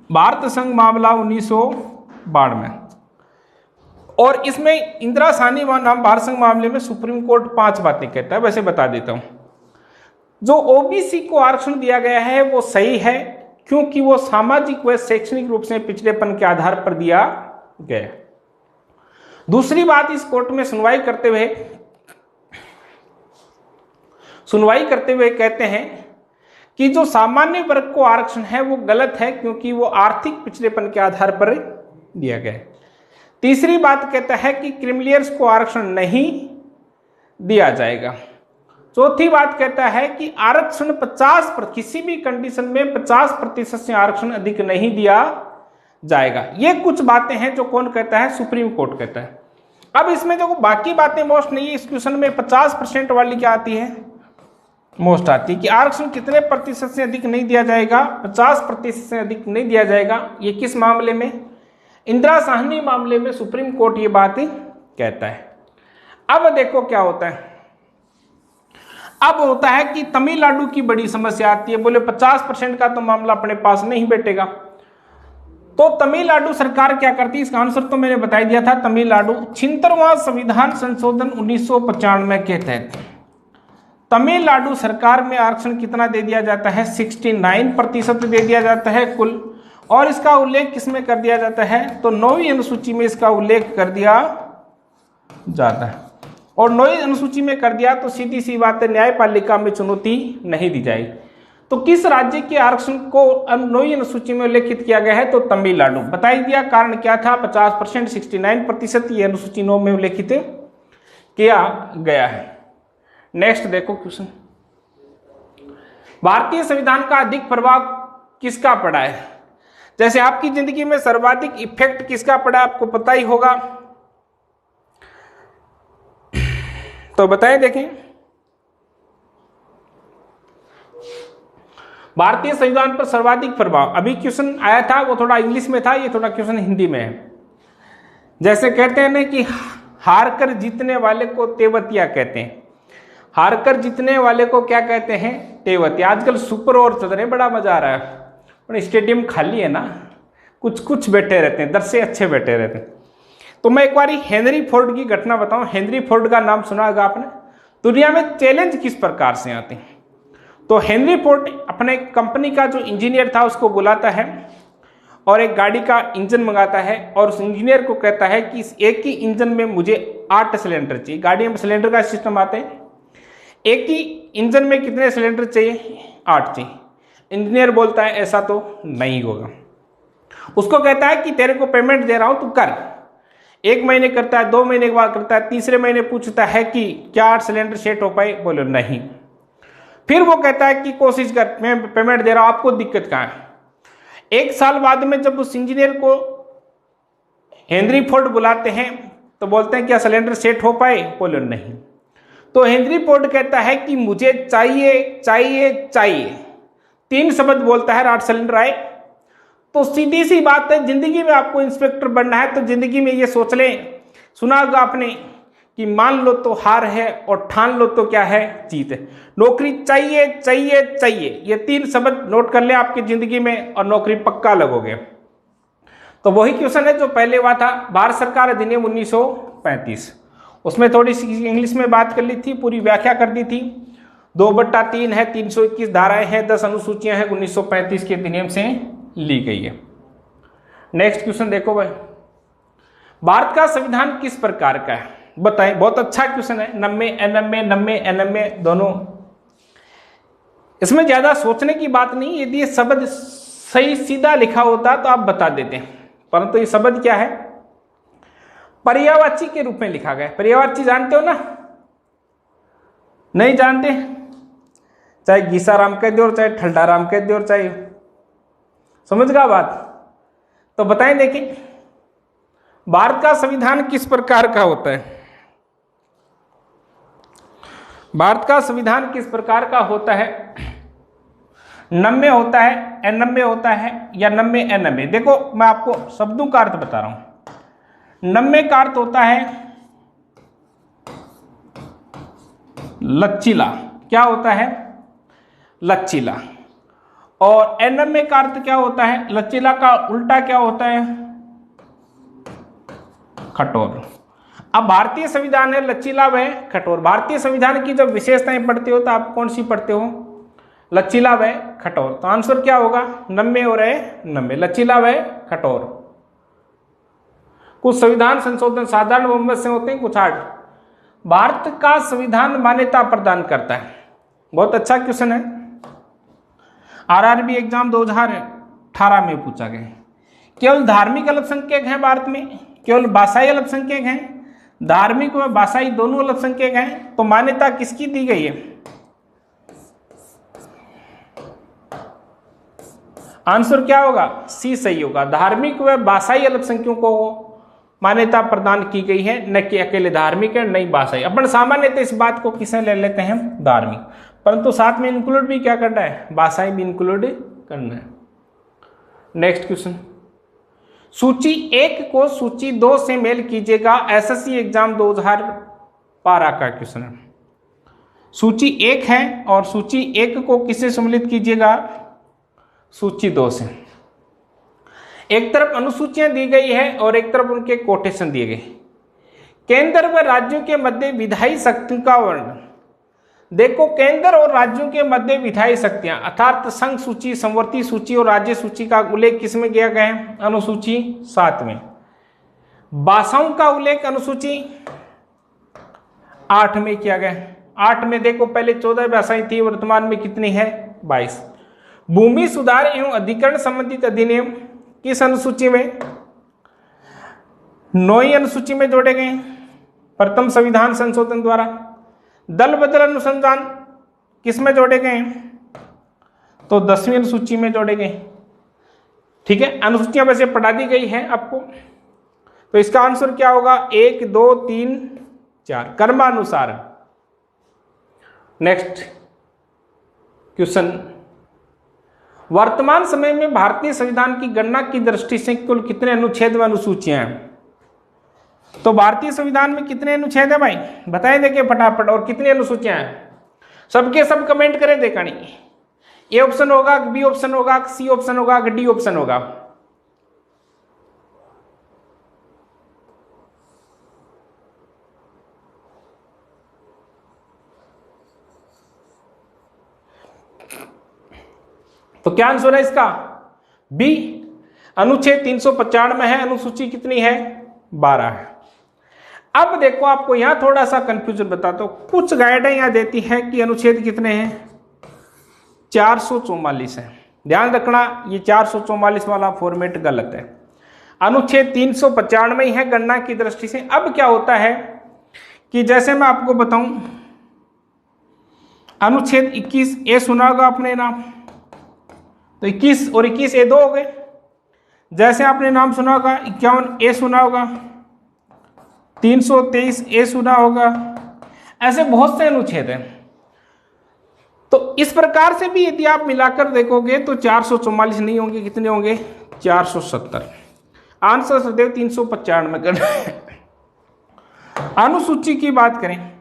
भारत संघ मामला 1992। और इसमें इंदिरा साहनी नाम भारत संघ मामले में सुप्रीम कोर्ट 5 बातें कहता है। वैसे बता देता हूं, जो ओबीसी को आरक्षण दिया गया है वो सही है, क्योंकि वो सामाजिक व शैक्षणिक रूप से पिछड़ेपन के आधार पर दिया गया। दूसरी बात, इस कोर्ट में सुनवाई करते हुए कहते हैं कि जो सामान्य वर्ग को आरक्षण है वो गलत है, क्योंकि वो आर्थिक पिछड़ेपन के आधार पर दिया गया है। तीसरी बात कहता है कि क्रिमिलियर्स को आरक्षण नहीं दिया जाएगा। चौथी बात कहता है कि आरक्षण 50% किसी भी कंडीशन में 50% से आरक्षण अधिक नहीं दिया जाएगा। ये कुछ बातें हैं जो कौन कहता है? सुप्रीम कोर्ट कहता है। अब इसमें जो बाकी बातें मोस्ट नहीं है, इस क्वेश्चन में 50% वाली क्या आती है? मोस्ट आती है कि आरक्षण कितने प्रतिशत से अधिक नहीं दिया जाएगा? 50% से अधिक नहीं दिया जाएगा। ये किस मामले में? इंदिरा साहनी मामले में सुप्रीम कोर्ट ये बात कहता है। अब देखो क्या होता है। अब होता है कि तमिलनाडु की बड़ी समस्या आती है। बोले 50% का तो मामला अपने पास नहीं बैठेगा, तो तमिलनाडु सरकार क्या करती है, इसका आंसर तो मैंने बता ही दिया था। तमिलनाडु 76वां संविधान संशोधन 1995 के तहत तमिलनाडु सरकार में आरक्षण कितना दे दिया जाता है, 69% दे दिया जाता है कुल। और इसका उल्लेख किसमें कर दिया जाता है, तो 9वीं अनुसूची में इसका उल्लेख कर दिया जाता है। और 9वीं अनुसूची में कर दिया तो सीधी सी बात है, न्यायपालिका में चुनौती नहीं दी जाएगी। तो किस राज्य के आरक्षण को 9वीं अनुसूची में उल्लेखित किया गया है, तो तमिलनाडु। बता ही दिया कारण क्या था, 50%, 69% ये अनुसूची 9 में उल्लेखित किया गया है। नेक्स्ट देखो क्वेश्चन, भारतीय संविधान का अधिक प्रभाव किसका पड़ा है। जैसे आपकी जिंदगी में सर्वाधिक इफेक्ट किसका पड़ा आपको पता ही होगा, तो बताएं देखें। भारतीय संविधान पर सर्वाधिक प्रभाव, अभी क्वेश्चन आया था वो थोड़ा इंग्लिश में था, ये थोड़ा क्वेश्चन हिंदी में है। जैसे कहते हैं ना कि हार कर जीतने वाले को तेवतिया कहते हैं, हार कर जीतने वाले को क्या कहते हैं, तेवतिया। आजकल सुपर ओवर चल रहे हैं, बड़ा मजा आ रहा है, पर स्टेडियम खाली है ना, कुछ कुछ बैठे रहते हैं, दर्शक अच्छे बैठे रहते हैं। तो मैं एक बार हेनरी फोर्ड की घटना बताऊं। हेनरी फोर्ड का नाम सुना होगा आपने। दुनिया में चैलेंज किस प्रकार से आते हैं, तो हेनरी फोर्ड अपने कंपनी का जो इंजीनियर था उसको बुलाता है और एक गाड़ी का इंजन मंगाता है और उस इंजीनियर को कहता है कि इस एक ही इंजन में मुझे 8 सिलेंडर चाहिए। गाड़ी में सिलेंडर का सिस्टम आते हैं, एक ही इंजन में कितने सिलेंडर चाहिए, 8 चाहिए। इंजीनियर बोलता है ऐसा तो नहीं होगा। उसको कहता है कि तेरे को पेमेंट दे रहा हूं तू कर। 1 महीने करता है, 2 महीने के बाद करता है, तीसरे महीने पूछता है कि क्या 8 सिलेंडर सेट हो पाए, बोलो नहीं। फिर वो कहता है कि कोशिश कर, मैं पेमेंट दे रहा हूं, आपको दिक्कत कहाँ है। 1 साल बाद में जब उस इंजीनियर को हेनरी फोर्ड बुलाते हैं तो बोलते हैं क्या सिलेंडर सेट हो पाए, बोलो नहीं। तो हेनरी फोर्ड कहता है कि मुझे चाहिए चाहिए चाहिए, 3 शब्द बोलता है, 8 सिलेंडर आए। तो सीधी सी बात है, जिंदगी में आपको इंस्पेक्टर बनना है तो जिंदगी में ये सोच लें, सुना होगा आपने कि मान लो तो हार है और ठान लो तो क्या है, जीत है। नौकरी चाहिए चाहिए चाहिए, ये 3 शब्द नोट कर ले आपकी जिंदगी में और नौकरी पक्का लगोगे। तो वही क्वेश्चन है जो पहले हुआ था, भारत सरकार अधिनियम 1935, उसमें थोड़ी सी इंग्लिश में बात कर ली थी, पूरी व्याख्या कर दी थी। 2/3 है, 321 धाराएं हैं, 10 अनुसूचियां हैं, 1935 के अधिनियम से ली गई है। नेक्स्ट क्वेश्चन देखो भाई, भारत का संविधान किस प्रकार का है, बताएं। बहुत अच्छा क्वेश्चन है, 90 99 90 99 दोनों। इसमें ज्यादा सोचने की बात नहीं, यदि ये शब्द सही सीधा लिखा होता तो आप बता देते हैं, परंतु ये शब्द क्या है, पर्यायवाची के रूप में लिखा गया है। पर्यायवाची जानते हो ना, नहीं जानते, चाहे गीसाराम कह दो और चाहे ठल्डाराम कह दो और चाहे, समझ गया बात। तो बताएं देखें, भारत का संविधान किस प्रकार का होता है, भारत का संविधान किस प्रकार का होता है, 90 होता है, 99 होता है या 90 99। देखो मैं आपको शब्दों का अर्थ बता रहा हूं। 90 का अर्थ होता है लचीला, क्या होता है, लचीला। और 99 का अर्थ क्या होता है, लचीला का उल्टा क्या होता है, कठोर। अब भारतीय संविधान है लचीला व कठोर। भारतीय संविधान की जब विशेषताएं पढ़ते हो तो आप कौन सी पढ़ते हो, लचीला व कठोर। तो आंसर क्या होगा, 90 और 90, लचीला व कठोर। कुछ संविधान संशोधन साधारण बहुमत से होते हैं, कुछ हार्ड। भारत का संविधान मान्यता प्रदान करता है, बहुत अच्छा क्वेश्चन है, आरआरबी एग्जाम 2018 में पूछा गया। केवल धार्मिक अल्पसंख्यक हैं भारत में, केवल भाषाई अल्पसंख्यक हैं, धार्मिक व भाषाई दोनों अल्पसंख्यक हैं, तो मान्यता किसकी दी गई है, आंसर क्या होगा, सी सही होगा। धार्मिक व भाषाई अल्पसंख्यकों को मान्यता प्रदान की गई है, न कि अकेले धार्मिक है नहीं भाषाई। अपन सामान्यतः इस बात को किसे ले लेते हैं, धार्मिक, परंतु साथ में इंक्लूड भी क्या करना है, भाषाई भी इंक्लूड करना है। नेक्स्ट क्वेश्चन, सूची 1 को सूची 2 से मेल कीजिएगा, एसएससी एग्जाम 2012 का क्वेश्चन है। सूची 1 है और सूची 1 को किससे सम्मिलित कीजिएगा, सूची 2 से। एक तरफ अनुसूचियां दी गई है और एक तरफ उनके कोटेशन दिए गए। केंद्र व राज्यों के मध्य विधायी शक्ति का वर्णन। देखो, केंद्र और राज्यों के मध्य विधायी शक्तियां अर्थात संघ सूची, संवर्ती सूची और राज्य सूची का उल्लेख किसमें किया गया है? अनुसूची 7 में। भाषाओं का उल्लेख अनुसूची 8 में किया गया। 8 में देखो, पहले 14 भाषाएं थी, वर्तमान में कितनी है? 22। भूमि सुधार एवं अधिकरण संबंधित अधिनियम किस अनुसूची में? 9वीं अनुसूची में जोड़े गए प्रथम संविधान संशोधन द्वारा। दल बदल अनुसंधान किस में जोड़े गए? तो 10वीं अनुसूची में जोड़े गए। ठीक है, अनुसूचियां वैसे पढ़ा दी गई है आपको। तो इसका आंसर क्या होगा? 1, 2, 3, 4 कर्मानुसार। नेक्स्ट क्वेश्चन, वर्तमान समय में भारतीय संविधान की गणना की दृष्टि से कुल कितने अनुच्छेद व अनुसूचियां हैं? तो भारतीय संविधान में कितने अनुच्छेद है भाई? बताएं देखिए फटाफट, और कितनी अनुसूचियां हैं? सबके सब कमेंट करें देखा नहीं। ए ऑप्शन होगा, बी ऑप्शन होगा, सी ऑप्शन होगा, डी ऑप्शन होगा? तो क्या आंसर है इसका? बी। अनुच्छेद 395 है, अनुसूची कितनी है? 12 है। अब देखो, आपको यहां थोड़ा सा कंफ्यूजन बताता हूं। कुछ गाइडें यहां देती है कि अनुच्छेद कितने हैं? 444 है। ध्यान रखना, ये 444 वाला फॉर्मेट गलत है। अनुच्छेद 395 ही है गणना की दृष्टि से। अब क्या होता है कि जैसे मैं आपको बताऊं, अनुच्छेद 21 ए सुना होगा आपने नाम, तो 21 और 21 ए 2 हो गए। जैसे आपने नाम सुना होगा 51 ए सुना होगा, 323 ए सुना होगा, ऐसे बहुत से अनुच्छेद हैं। तो इस प्रकार से भी यदि आप मिलाकर देखोगे तो 444 नहीं होंगे, कितने होंगे? 470। आंसर सदैव 395 करना है। अनुसूची की बात करें,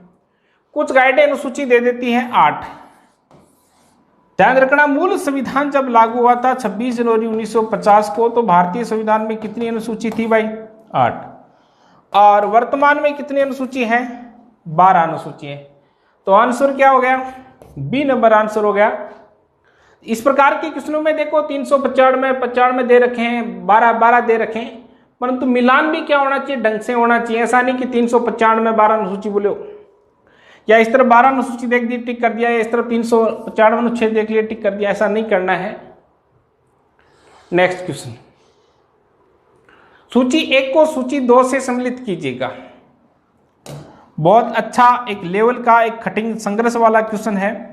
कुछ गाइडें अनुसूची दे देती है 8। ध्यान रखना, मूल संविधान जब लागू हुआ था 26 जनवरी 1950 को, तो भारतीय संविधान में कितनी अनुसूची थी भाई? 8। और वर्तमान में कितनी अनुसूची है? 12 अनुसूची है। तो आंसर क्या हो गया? बी नंबर आंसर हो गया। इस प्रकार के क्वेश्चनों में देखो 395 दे रखे हैं, 12 दे रखे हैं, परंतु मिलान भी क्या होना चाहिए? ढंग से होना चाहिए। ऐसा नहीं कि 395 12 अनुसूची बोले, या इस तरफ 12 अनुसूची देख दी टिक कर दिया, या इस तरफ 395 अनुच्छेद देख लिया टिक कर दिया, ऐसा नहीं करना है। नेक्स्ट क्वेश्चन, सूची 1 को सूची 2 से सम्मिलित कीजिएगा। बहुत अच्छा एक लेवल का एक कठिन संघर्ष वाला क्वेश्चन है।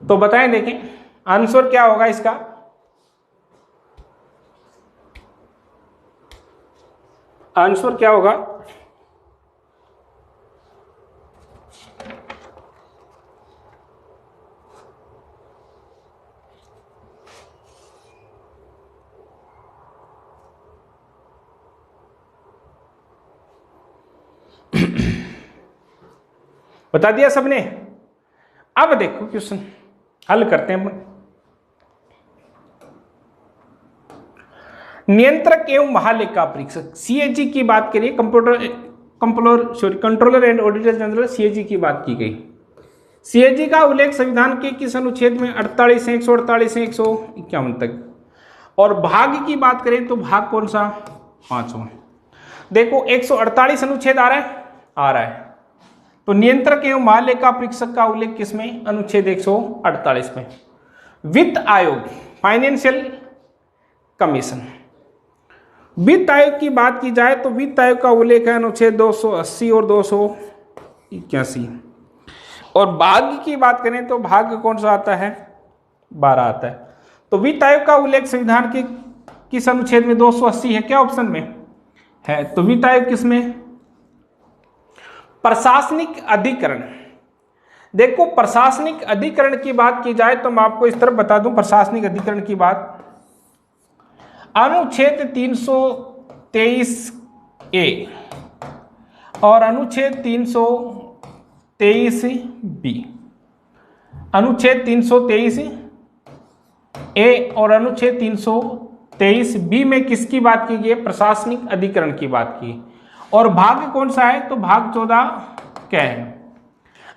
तो बताएं, देखें आंसर क्या होगा इसका? आंसर क्या होगा? बता दिया सबने? अब देखो क्वेश्चन हल करते हैं। नियंत्रक एवं महालेखा परीक्षक सीएजी की बात करिए, controller and auditor general CAG की बात की गई। सीएजी का उल्लेख संविधान के किस अनुच्छेद में? 48 है, 148 है, 151 तक। और भाग की बात करें तो भाग कौन सा? 5वां। देखो 148 अनुच्छेद आ रहा है। तो नियंत्रक एवं महालेखा परीक्षक का उल्लेख किसमें? अनुच्छेद 148 में। वित्त आयोग, फाइनेंशियल कमीशन। वित्त आयोग की बात की जाए तो वित्त आयोग का उल्लेख है अनुच्छेद 280 और 281। और भाग की बात करें तो भाग कौन सा आता है? 12 आता है। तो वित्त आयोग का उल्लेख संविधान के किस अनुच्छेद में? 280 है। क्या ऑप्शन में है? तो वित्त आयोग किसमें? प्रशासनिक अधिकरण। देखो प्रशासनिक अधिकरण की बात की जाए तो मैं आपको इस तरफ बता दूं, प्रशासनिक अधिकरण की बात अनुच्छेद 323 ए और अनुच्छेद 323 बी, अनुच्छेद 323 ए और अनुच्छेद 23B में किसकी बात की गई है? प्रशासनिक अधिकरण की बात की। और भाग कौन सा है? तो भाग 14 क्या है?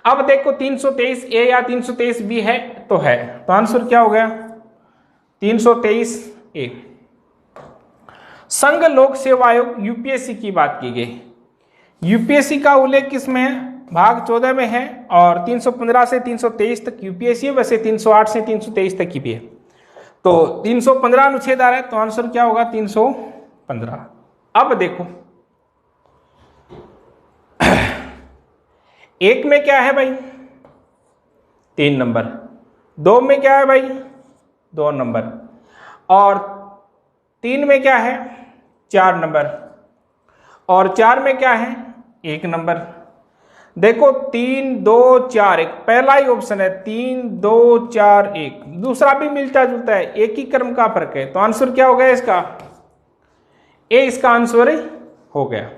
अब देखो 323A या 323B है तो है, तो आंसर क्या हो गया? 323A। संघ लोक सेवा आयोग यूपीएससी की बात की गई। यूपीएससी का उल्लेख किसमें है? भाग 14 में है, और 315 से 323 तक यूपीएससी है, वैसे 308 से 323 तक की भी है। तो 315 अनुच्छेद आ रहा है, तो आंसर क्या होगा? 315। अब देखो एक में क्या है भाई? 3 नंबर। 2 में क्या है भाई? 2 नंबर। और 3 में क्या है? 4 नंबर। और 4 में क्या है? 1 नंबर। देखो 3 2 4 1 पहला ही ऑप्शन है, 3 2 4 1। दूसरा भी मिलता जुलता है, एक ही क्रम का फर्क है, तो आंसर क्या हो गया इसका? ए इसका आंसर हो गया।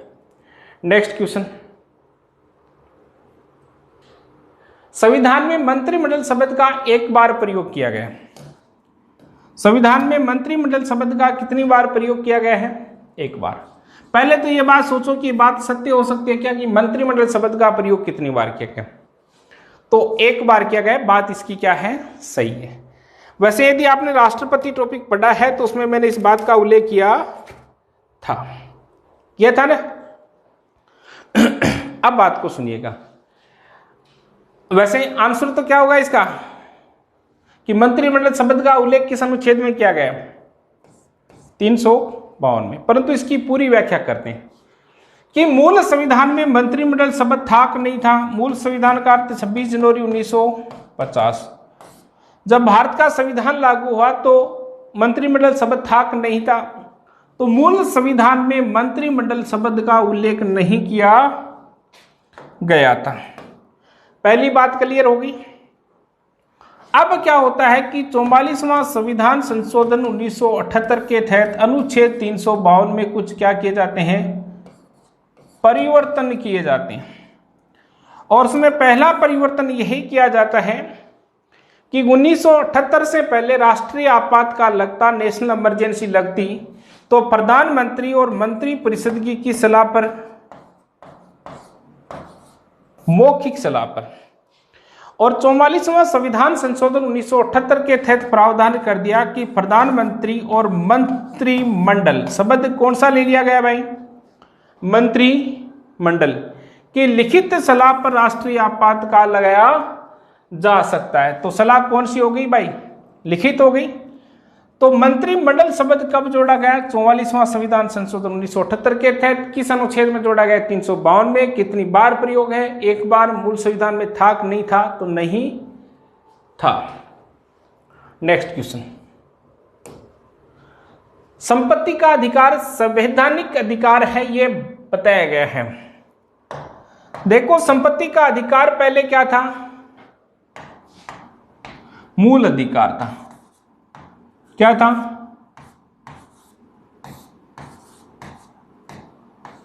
नेक्स्ट क्वेश्चन, संविधान में मंत्रिमंडल शब्द का एक बार प्रयोग किया गया। संविधान में मंत्रिमंडल शब्द का कितनी बार प्रयोग किया गया है? एक बार। पहले तो ये बात सोचो कि बात सत्य हो सकती है क्या कि मंत्रिमंडल शब्द का प्रयोग कितनी बार किया गया? तो एक बार किया गया। बात इसकी क्या है? सही है। वैसे यदि आपने राष्ट्रपति टॉपिक पढ़ा है तो उसमें मैंने इस बात का उल्लेख किया था, यह था ना। अब बात को सुनिएगा। वैसे आंसर तो क्या होगा इसका कि मंत्रिमंडल शब्द का उल्लेख किस अनुच्छेद में किया गया? 352 में। परंतु इसकी पूरी व्याख्या करते हैं कि मूल संविधान में मंत्रिमंडल शब्द था कि नहीं था। मूल संविधान का अर्थ 26 जनवरी 1950 जब भारत का संविधान लागू हुआ तो मंत्रिमंडल शब्द था कि नहीं था। तो मूल संविधान में मंत्रिमंडल शब्द का उल्लेख नहीं किया गया था। पहली बात क्लियर होगी। अब क्या होता है कि 44वां संविधान संशोधन 1978 के तहत अनुच्छेद 352 में कुछ क्या किए जाते हैं? परिवर्तन किए जाते हैं। और उसमें पहला परिवर्तन यही किया जाता है कि 1978 से पहले राष्ट्रीय आपातकाल लगता, नेशनल इमरजेंसी लगती, तो प्रधानमंत्री और मंत्रिपरिषद की सलाह पर, मौखिक सलाह पर। और 44वां संविधान संशोधन 1978 के तहत प्रावधान कर दिया कि प्रधानमंत्री और मंत्रिमंडल शब्द कौन सा ले लिया गया भाई? मंत्रिमंडल की लिखित सलाह पर राष्ट्रीय आपातकाल लगाया जा सकता है। तो सलाह कौन सी हो गई भाई? लिखित हो गई। तो मंत्रिमंडल शब्द कब जोड़ा गया? 44वां संविधान संशोधन 1978 के तहत। किस अनुच्छेद में जोड़ा गया? 352 में। कितनी बार प्रयोग है? एक बार। मूल संविधान में था कि नहीं था? तो नहीं था। नेक्स्ट क्वेश्चन, संपत्ति का अधिकार संवैधानिक अधिकार है, यह बताया गया है। देखो संपत्ति का अधिकार पहले क्या था? मूल अधिकार था। क्या था?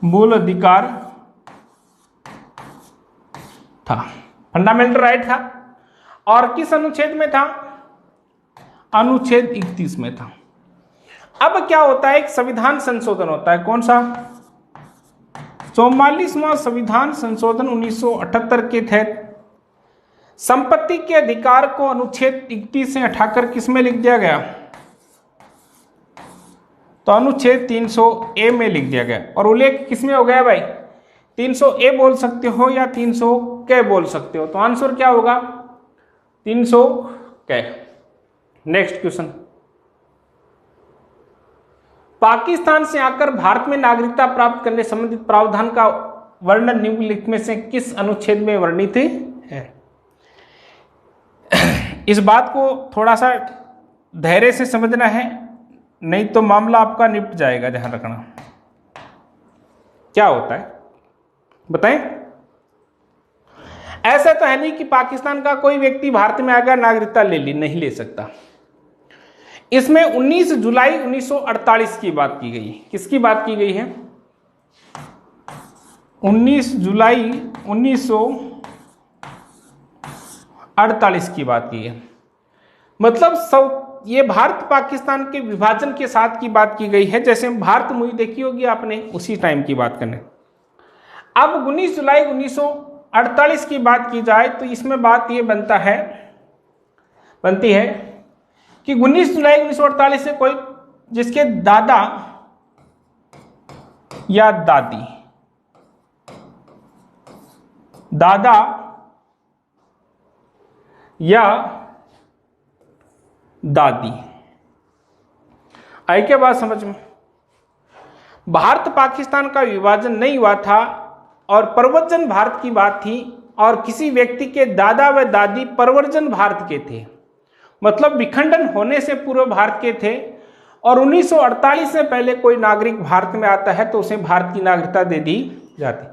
मूल अधिकार था, फंडामेंटल राइट था। और किस अनुच्छेद में था? अनुच्छेद 31 में था। अब क्या होता है? एक संविधान संशोधन होता है। कौन सा? 44वां संविधान संशोधन 1978 के तहत संपत्ति के अधिकार को अनुच्छेद 31 से हटाकर किसमें लिख दिया गया? तो अनुच्छेद 300A में लिख दिया गया। और उल्लेख किसमें हो गया भाई? 300A बोल सकते हो या 300K बोल सकते हो। तो आंसर क्या होगा? 300K। नेक्स्ट क्वेश्चन, पाकिस्तान से आकर भारत में नागरिकता प्राप्त करने संबंधित प्रावधान का वर्णन निम्नलिखित में से किस अनुच्छेद में वर्णित है? इस बात को थोड़ा सा धैर्य से समझना है, नहीं तो मामला आपका निपट जाएगा। ध्यान रखना। क्या होता है बताएं? ऐसा तो है नहीं कि पाकिस्तान का कोई व्यक्ति भारत में आकर नागरिकता ले ली, नहीं ले सकता। इसमें 19 जुलाई 1948 की बात की गई। किसकी बात की गई है? 19 जुलाई 1948 की बात की है। मतलब ये भारत पाकिस्तान के विभाजन के साथ की बात की गई है, जैसे भारत मूवी देखी होगी आपने, उसी टाइम की बात करने। अब 19 जुलाई 1948 की बात की जाए तो इसमें बात ये बनती है कि 19 जुलाई 1948 से कोई जिसके दादा या दादी या दादी आई क्या बात समझ में? भारत पाकिस्तान का विभाजन नहीं हुआ था और प्रव्रजन भारत की बात थी, और किसी व्यक्ति के दादा व दादी प्रव्रजन भारत के थे, मतलब विखंडन होने से पूर्व भारत के थे, और 1948 से पहले कोई नागरिक भारत में आता है तो उसे भारत की नागरिकता दे दी जाती।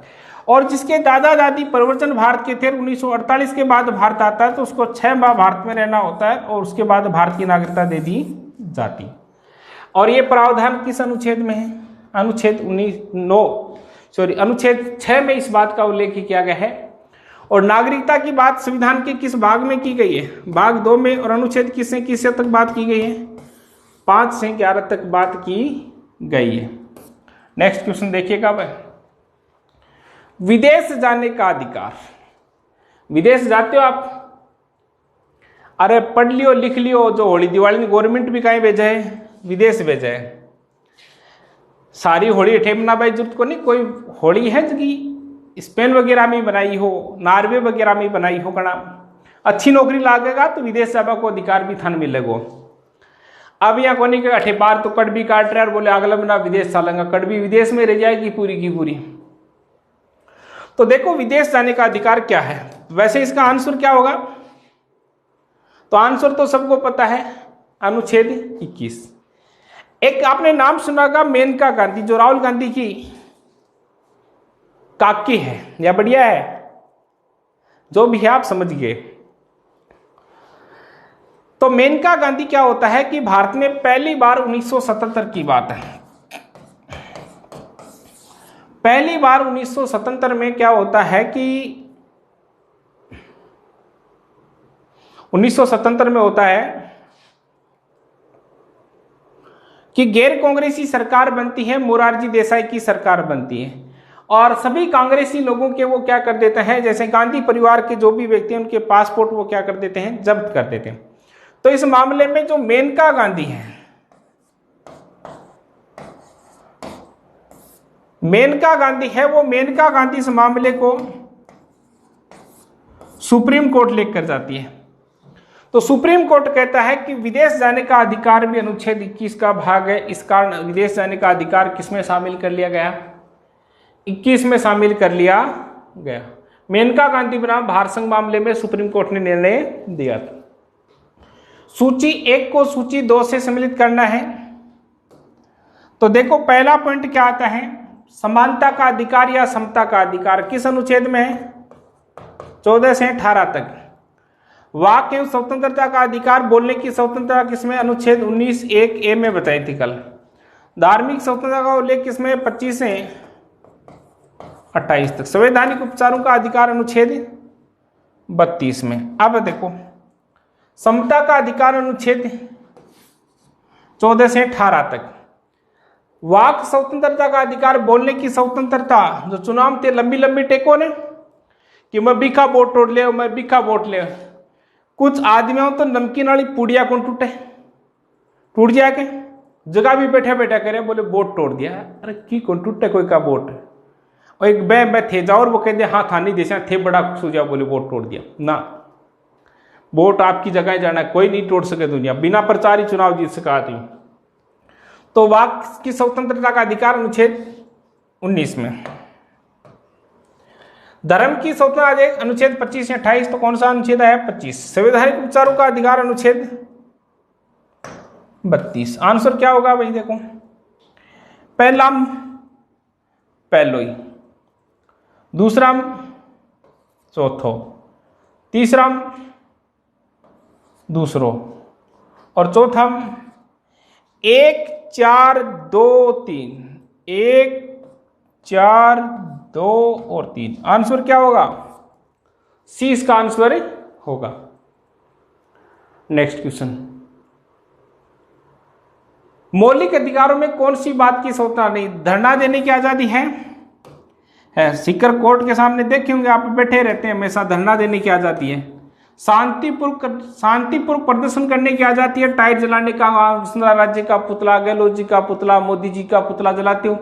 और जिसके दादा दादी प्रव्रजन भारत के थे, 1948 के बाद भारत आता है तो उसको 6 माह भारत में रहना होता है और उसके बाद भारत की नागरिकता दे दी जाती। और ये प्रावधान किस अनुच्छेद में है? अनुच्छेद 6 में इस बात का उल्लेख किया गया है। और नागरिकता की बात संविधान के किस भाग में की गई है? भाग 2 में। और अनुच्छेद किससे तक बात की गई है? 5 से 11 तक बात की गई है। नेक्स्ट क्वेश्चन देखिएगा भाई, विदेश जाने का अधिकार। विदेश जाते हो आप, अरे पढ़ लियो लिख लियो, जो होली दिवाली में गवर्नमेंट भी कहीं भेजा है, विदेश भेजा है। सारी होली ठेमना भाई जरूरत को नहीं, कोई होली है जो स्पेन वगैरह में बनाई हो, नॉर्वे वगैरह में बनाई हो, कना अच्छी नौकरी लागेगा तो विदेश जावा को अधिकार भी थान मिलेगो। अब यहाँ कोनी के अठे बार तो कड़ भी काट रहे और बोले अगला महीना विदेश चलेंगे, कड़ भी विदेश में रह जाएगी पूरी की पूरी। तो देखो विदेश जाने का अधिकार क्या है? वैसे इसका आंसर क्या होगा? तो आंसर तो सबको पता है, अनुच्छेद 21। एक आपने नाम सुना होगा मेनका गांधी, जो राहुल गांधी की काकी है या बढ़िया है, जो भी है आप समझ गए। तो मेनका गांधी क्या होता है कि भारत में पहली बार 1977 की बात है, पहली बार 1977 में क्या होता है कि 1977 में होता है कि गैर कांग्रेसी सरकार बनती है, मोरारजी देसाई की सरकार बनती है, और सभी कांग्रेसी लोगों के वो क्या कर देते हैं, जैसे गांधी परिवार के जो भी व्यक्ति हैं उनके पासपोर्ट वो क्या कर देते हैं, जब्त कर देते हैं। तो इस मामले में जो मेनका गांधी है, मेनका गांधी है, वो मेनका गांधी इस मामले को सुप्रीम कोर्ट लेकर जाती है। तो सुप्रीम कोर्ट कहता है कि विदेश जाने का अधिकार भी अनुच्छेद 21 का भाग है, इस कारण विदेश जाने का अधिकार किसमें शामिल कर लिया गया? 21 में शामिल कर लिया गया। मेनका गांधी बनाम भारत संघ मामले में सुप्रीम कोर्ट ने निर्णय दिया था। सूची 1 को सूची 2 से सम्मिलित करना है। तो देखो पहला पॉइंट क्या आता है, समानता का अधिकार या समता का अधिकार किस अनुच्छेद में है? 14 से 18 तक। वाक एवं स्वतंत्रता का अधिकार, बोलने की स्वतंत्रता किसमें? अनुच्छेद 19(1)(a) में बताई थी कल। धार्मिक स्वतंत्रता का उल्लेख किसमें? 25 से 28 तक। संवैधानिक उपचारों का अधिकार अनुच्छेद 32 में। अब देखो समता का अधिकार अनुच्छेद 14 से 18 तक। वाक स्वतंत्रता का अधिकार, बोलने की स्वतंत्रता, जो चुनाव थे लंबी लंबी टेको ने कि मैं बिखा वोट तोड़ ले, मैं बिखा वोट ले। कुछ आदमियों तो नमकीन वाली पुड़िया कौन टूट जाके जगह भी बैठे बैठा करे, बोले वोट तोड़ दिया। अरे की कौन टूटे कोई का वोट? और एक मैं थे जाओ और वो कहते हाँ थानी देशा थे बड़ा खुश हो जाओ, बोले वोट तोड़ दिया ना। वोट आपकी जगह जाना, कोई नहीं तोड़ सके दुनिया, बिना प्रचार ही चुनाव जीत सका आदमी। तो वाक की स्वतंत्रता का अधिकार अनुच्छेद 19 में। धर्म की स्वतंत्रता अनुच्छेद 25 से 28। तो कौन सा अनुच्छेद है? 25। संवैधानिक उपचारों का अधिकार अनुच्छेद 32। आंसर क्या होगा भाई? देखो पहला पहलोई, दूसरा चौथो, तीसरा दूसरो, और चौथा 1 4 2 3। 1 4 2 और 3। आंसर क्या होगा? सी इसका आंसर होगा। नेक्स्ट क्वेश्चन, मौलिक अधिकारों में कौन सी बात की स्वतंत्रता नहीं? धरना देने की आजादी है। सीकर कोर्ट के सामने देखे होंगे आप, बैठे रहते हैं हमेशा, धरना देने की आजादी है। शांतिपूर्वक प्रदर्शन करने की आजादी है। टायर जलाने का, वसुंधरा राज्य का पुतला, गहलोत जी का पुतला, मोदी जी का पुतला जलाते हो।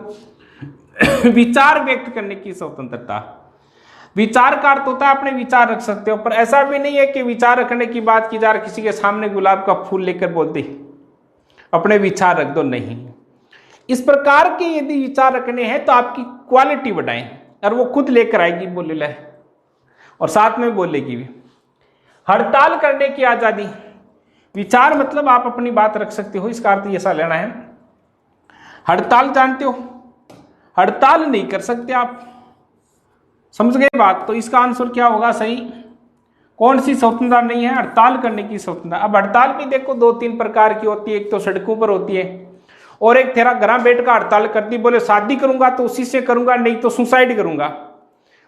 विचार व्यक्त करने की स्वतंत्रता। विचार का अर्थ होता है अपने विचार रख सकते हो, पर ऐसा भी नहीं है कि विचार रखने की बात की जा रही, किसी के सामने गुलाब का फूल लेकर बोलते अपने विचार रख दो, नहीं। इस प्रकार के यदि विचार रखने हैं तो आपकी क्वालिटी बढ़ाएं, और वो खुद लेकर आएगी बोले ले, और साथ में बोलेगी भी। हड़ताल करने की आजादी। विचार मतलब आप अपनी बात रख सकते हो, इसका अर्थ ऐसा लेना है। हड़ताल जानते हो, हड़ताल नहीं कर सकते आप, समझ गए बात? तो इसका आंसर क्या होगा सही? कौन सी स्वतंत्रता नहीं है? हड़ताल करने की स्वतंत्रता। अब हड़ताल भी देखो 2-3 प्रकार की होती है। एक तो सड़कों पर होती है, और एक तेरा घर बैठ कर हड़ताल करती, बोले शादी करूंगा तो उसी से करूंगा, नहीं तो सुसाइड करूंगा।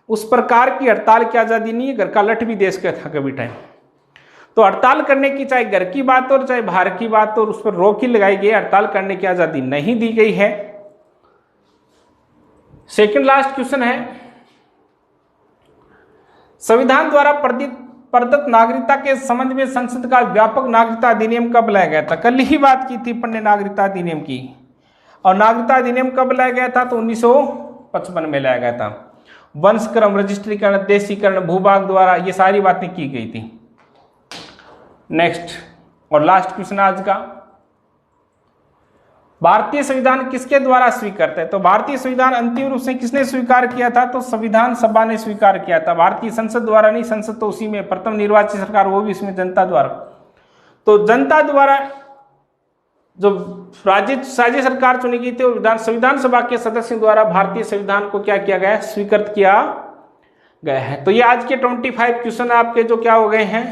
उस प्रकार की हड़ताल की आजादी नहीं है। घर का लठ भी देश का था कभी टाइम। तो हड़ताल करने की, चाहे घर की बात हो चाहे बाहर की बात हो, उस पर रोक ही लगाई गई। हड़ताल करने की आजादी नहीं दी गई है। सेकंड लास्ट क्वेश्चन है, संविधान द्वारा प्रदत्त नागरिकता के संबंध में संसद का व्यापक नागरिकता अधिनियम कब लाया गया था? कल ही बात की थी अपन ने नागरिकता अधिनियम की। और नागरिकता अधिनियम कब लाया गया था? तो 1955 में लाया गया था। वंशक्रम, रजिस्ट्रीकरण, देशीकरण, भूभाग द्वारा, ये सारी बातें की गई थी। नेक्स्ट और लास्ट क्वेश्चन आज का, भारतीय संविधान किसके द्वारा स्वीकृत है? तो भारतीय संविधान अंतिम रूप से किसने स्वीकार किया था? तो संविधान सभा ने स्वीकार किया था। भारतीय संसद द्वारा नहीं, संसद तो उसी में प्रथम निर्वाचित सरकार, वो भी इसमें जनता द्वारा। तो जनता द्वारा जो राज्य सरकार चुनी गई थी, और संविधान सभा के सदस्यों द्वारा भारतीय संविधान को क्या किया गया? स्वीकृत किया गया है। तो ये आज के 25 क्वेश्चन आपके जो क्या हो गए हैं,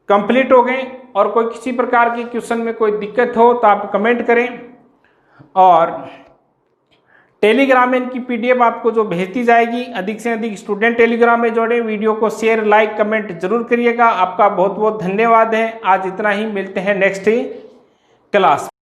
कंप्लीट हो गए। और कोई किसी प्रकार की क्वेश्चन में कोई दिक्कत हो तो आप कमेंट करें, और टेलीग्राम में इनकी पीडीएफ आपको जो भेजती जाएगी। अधिक से अधिक स्टूडेंट टेलीग्राम में जोड़े। वीडियो को शेयर, लाइक, कमेंट जरूर करिएगा। आपका बहुत बहुत धन्यवाद है। आज इतना ही, मिलते हैं नेक्स्ट क्लास।